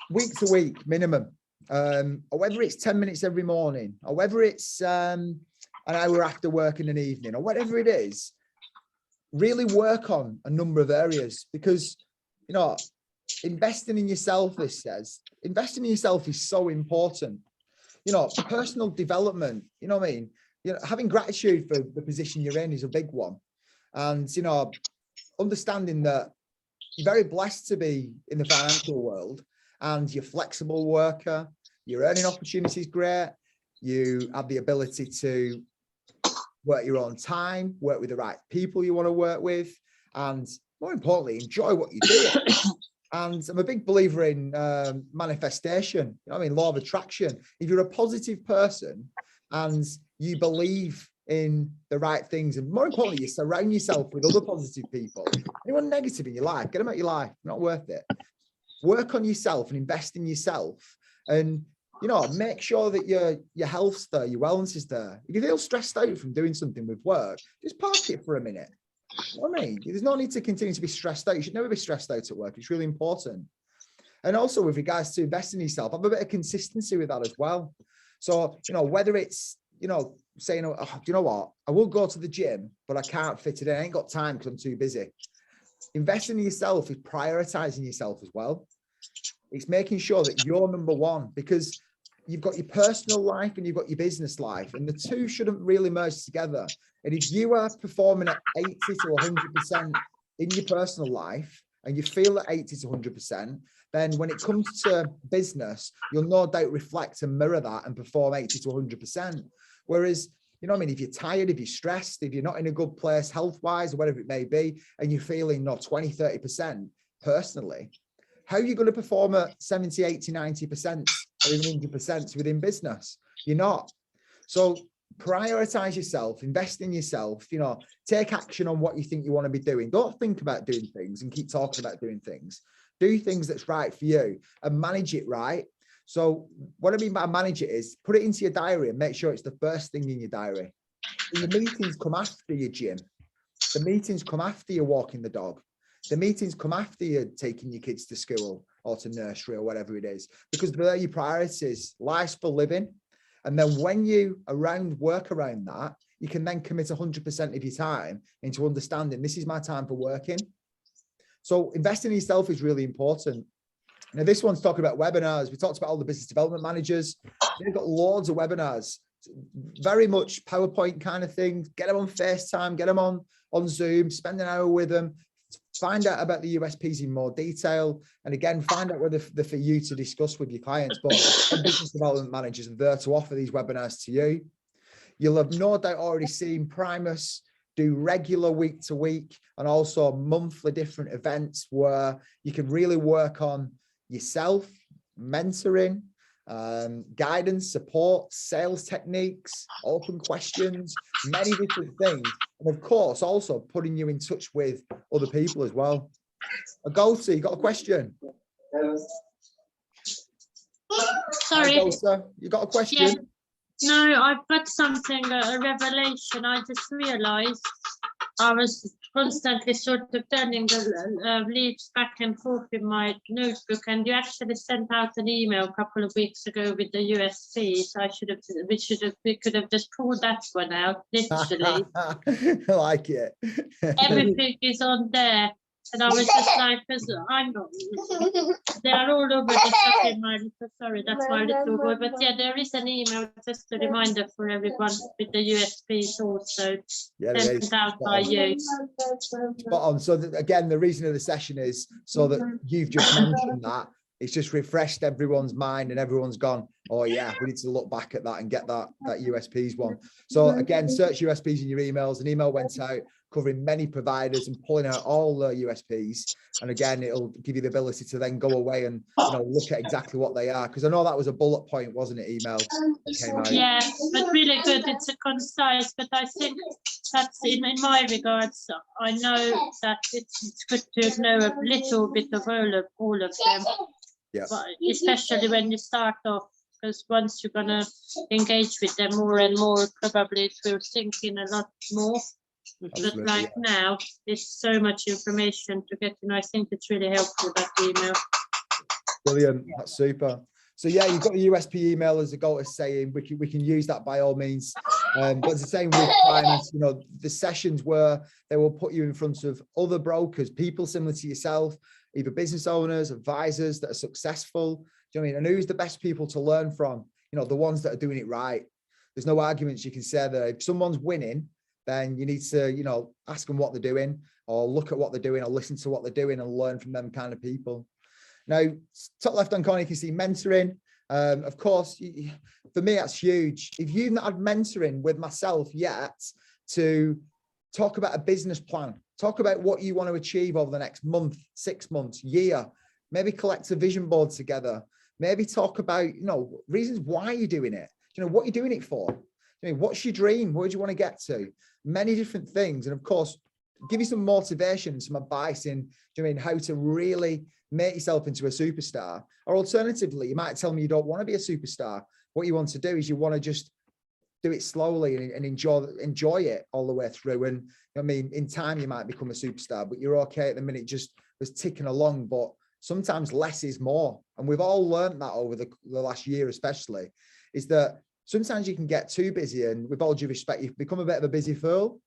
week to week minimum, or whether it's 10 minutes every morning, or whether it's an hour after work in an evening, or whatever it is. Really work on a number of areas, because, you know, investing in yourself, this says, investing in yourself is so important. You know, personal development, you know what I mean? You know, having gratitude for the position you're in is a big one. And, you know, understanding that you're very blessed to be in the financial world, and you're a flexible worker, your earning opportunities great, you have the ability to work your own time, work with the right people you want to work with, and more importantly, enjoy what you do. And I'm a big believer in manifestation. You know what I mean? Law of attraction. If you're a positive person and you believe in the right things, and more importantly, you surround yourself with other positive people. Anyone negative in your life, get them out of your life. Not worth it. Work on yourself and invest in yourself. And, you know, make sure that your health's there, your wellness is there. If you feel stressed out from doing something with work, just park it for a minute. You know what I mean? There's no need to continue to be stressed out. You should never be stressed out at work. It's really important. And also with regards to investing in yourself, have a bit of consistency with that as well. So, you know, whether it's, you know, saying, oh, do you know what? I will go to the gym, but I can't fit it in. I ain't got time because I'm too busy. Investing in yourself is prioritizing yourself as well. It's making sure that you're number one, because you've got your personal life and you've got your business life, and the two shouldn't really merge together. And if you are performing at 80 to 100% in your personal life and you feel at 80 to 100%, then when it comes to business, you'll no doubt reflect and mirror that and perform 80 to 100%. Whereas, you know what I mean, if you're tired, if you're stressed, if you're not in a good place health-wise or whatever it may be, and you're feeling 20, 30% personally, how are you going to perform at 70, 80, 90% or even 100% within business? You're not. So prioritize yourself, invest in yourself, you know, take action on what you think you want to be doing. Don't think about doing things and keep talking about doing things. Do things that's right for you and manage it right. So what I mean by manage it is put it into your diary and make sure it's the first thing in your diary. The meetings come after your gym. The meetings come after you're walking the dog. The meetings come after you're taking your kids to school or to nursery or whatever it is, because they're your priorities. Life's for living. And then when you work around that, you can then commit 100% of your time into understanding this is my time for working. So investing in yourself is really important. Now, this one's talking about webinars. We talked about all the business development managers. They've got loads of webinars, very much PowerPoint kind of thing. Get them on FaceTime, get them on Zoom, spend an hour with them, find out about the USPs in more detail. And again, find out whether they're for you to discuss with your clients. But business development managers are there to offer these webinars to you. You'll have no doubt already seen Primus do regular week to week and also monthly different events where you can really work on yourself, mentoring, guidance, support, sales techniques, open questions, many different things. And of course, also putting you in touch with other people as well. Agolta, you got a question? Sorry. Agolta, you got a question? Yeah. No, I've got something, a revelation. I just realized I was constantly sort of turning the leaves back and forth in my notebook, and you actually sent out an email a couple of weeks ago with the USP. So we could have just pulled that one out, literally. I like it. Everything is on there. And I was just like, because I'm not, they are all over the shop in my little, sorry, that's my little boy. But yeah, there is an email, just a reminder for everyone with the USPs also sent out by you. Spot on. So again, the reason of the session is so that you've just mentioned that. It's just refreshed everyone's mind and everyone's gone, oh yeah, we need to look back at that and get that USPs one. So again, search USPs in your emails. An email went out covering many providers and pulling out all the USPs. And again, it'll give you the ability to then go away and look at exactly what they are. Because I know that was a bullet point, wasn't it, email? Yeah, but really good. It's a concise, but I think that's in my regards. I know that it's good to know a little bit of all of them. Yeah. But especially when you start off, because once you're gonna engage with them more and more, probably it will sink in a lot more. Absolutely, but like now, there's so much information to get, and I think it's really helpful, that email. Brilliant, that's super. So yeah, you've got the USP email, as the goal is saying, we can use that by all means. But it's the same with clients, the sessions where they will put you in front of other brokers, people similar to yourself, either business owners, advisors that are successful. Do you know what I mean? And who's the best people to learn from? The ones that are doing it right. There's no arguments you can say that if someone's winning, then you need to, ask them what they're doing, or look at what they're doing, or listen to what they're doing and learn from them kind of people. Now, top left-hand corner, you can see mentoring. Of course, for me, that's huge. If you've not had mentoring with myself yet to talk about a business plan, talk about what you want to achieve over the next month, 6 months, year, maybe collect a vision board together, maybe talk about, reasons why you're doing it, what you're doing it for. What's your dream? Where do you want to get to? Many different things. And of course, give you some motivation, some advice in how to really make yourself into a superstar. Or alternatively, you might tell me you don't want to be a superstar. What you want to do is you want to just do it slowly and enjoy it all the way through. And in time you might become a superstar, but you're okay at the minute, just was ticking along. But sometimes less is more. And we've all learned that over the last year, especially, is that sometimes you can get too busy, and with all due respect, you've become a bit of a busy fool.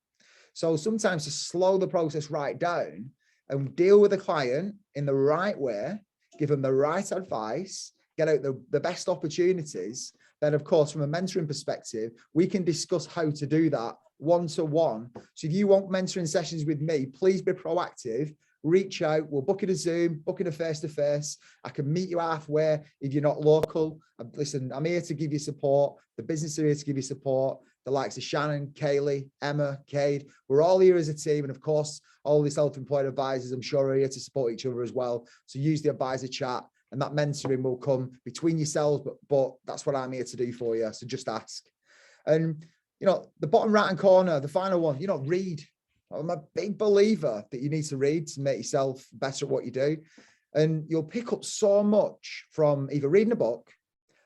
So sometimes to slow the process right down and deal with the client in the right way, give them the right advice, get out the best opportunities, then of course, from a mentoring perspective, we can discuss how to do that one-to-one. So if you want mentoring sessions with me, please be proactive. Reach out. We'll book in a Zoom, book in a face-to-face. I can meet you halfway if you're not local. Listen, I'm here to give you support. The business are here to give you support. The likes of Shannon, Kaylee, Emma, Cade, we're all here as a team. And of course, all the self-employed advisors, I'm sure, are here to support each other as well. So use the advisor chat, and that mentoring will come between yourselves, but that's what I'm here to do for you. So just ask. And, you know, the bottom right-hand corner, the final one, you know, read. I'm a big believer that you need to read to make yourself better at what you do. And you'll pick up so much from either reading a book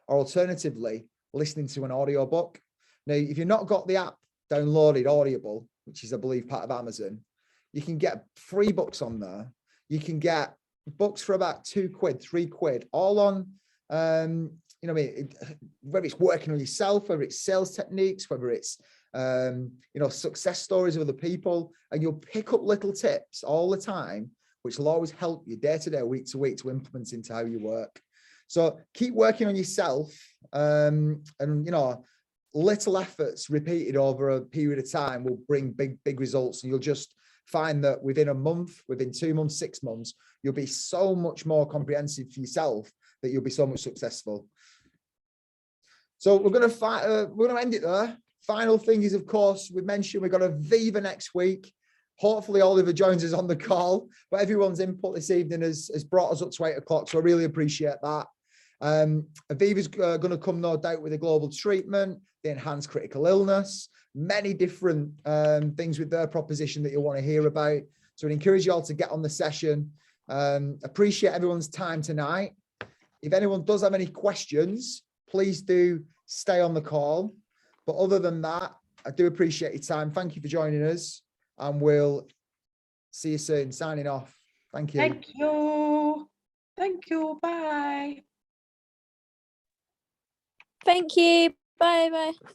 or alternatively listening to an audio book. Now, if you've not got the app downloaded, Audible, which is, I believe, part of Amazon, you can get free books on there. You can get books for about £2, £3, all on, you know, whether it's working on yourself, whether it's sales techniques, whether it's, you know, success stories of other people, and you'll pick up little tips all the time, which will always help you day to day, week to week, to implement into how you work. So keep working on yourself, and, you know, little efforts repeated over a period of time will bring big results. And you'll just find that within a month, within 2 months, 6 months, you'll be so much more comprehensive for yourself that you'll be so much successful. So we're going to end it there. Final thing is, of course, we mentioned we've got Aviva next week. Hopefully Oliver joins us on the call, but everyone's input this evening has brought us up to 8 o'clock. So I really appreciate that. Aviva's going to come, no doubt, with a global treatment, the enhanced critical illness, many different things with their proposition that you'll want to hear about. So I encourage you all to get on the session. Appreciate everyone's time tonight. If anyone does have any questions, please do stay on the call. But other than that, I do appreciate your time. Thank you for joining us, and we'll see you soon. Signing off. Thank you. Thank you. Thank you. Bye. Thank you. Bye bye.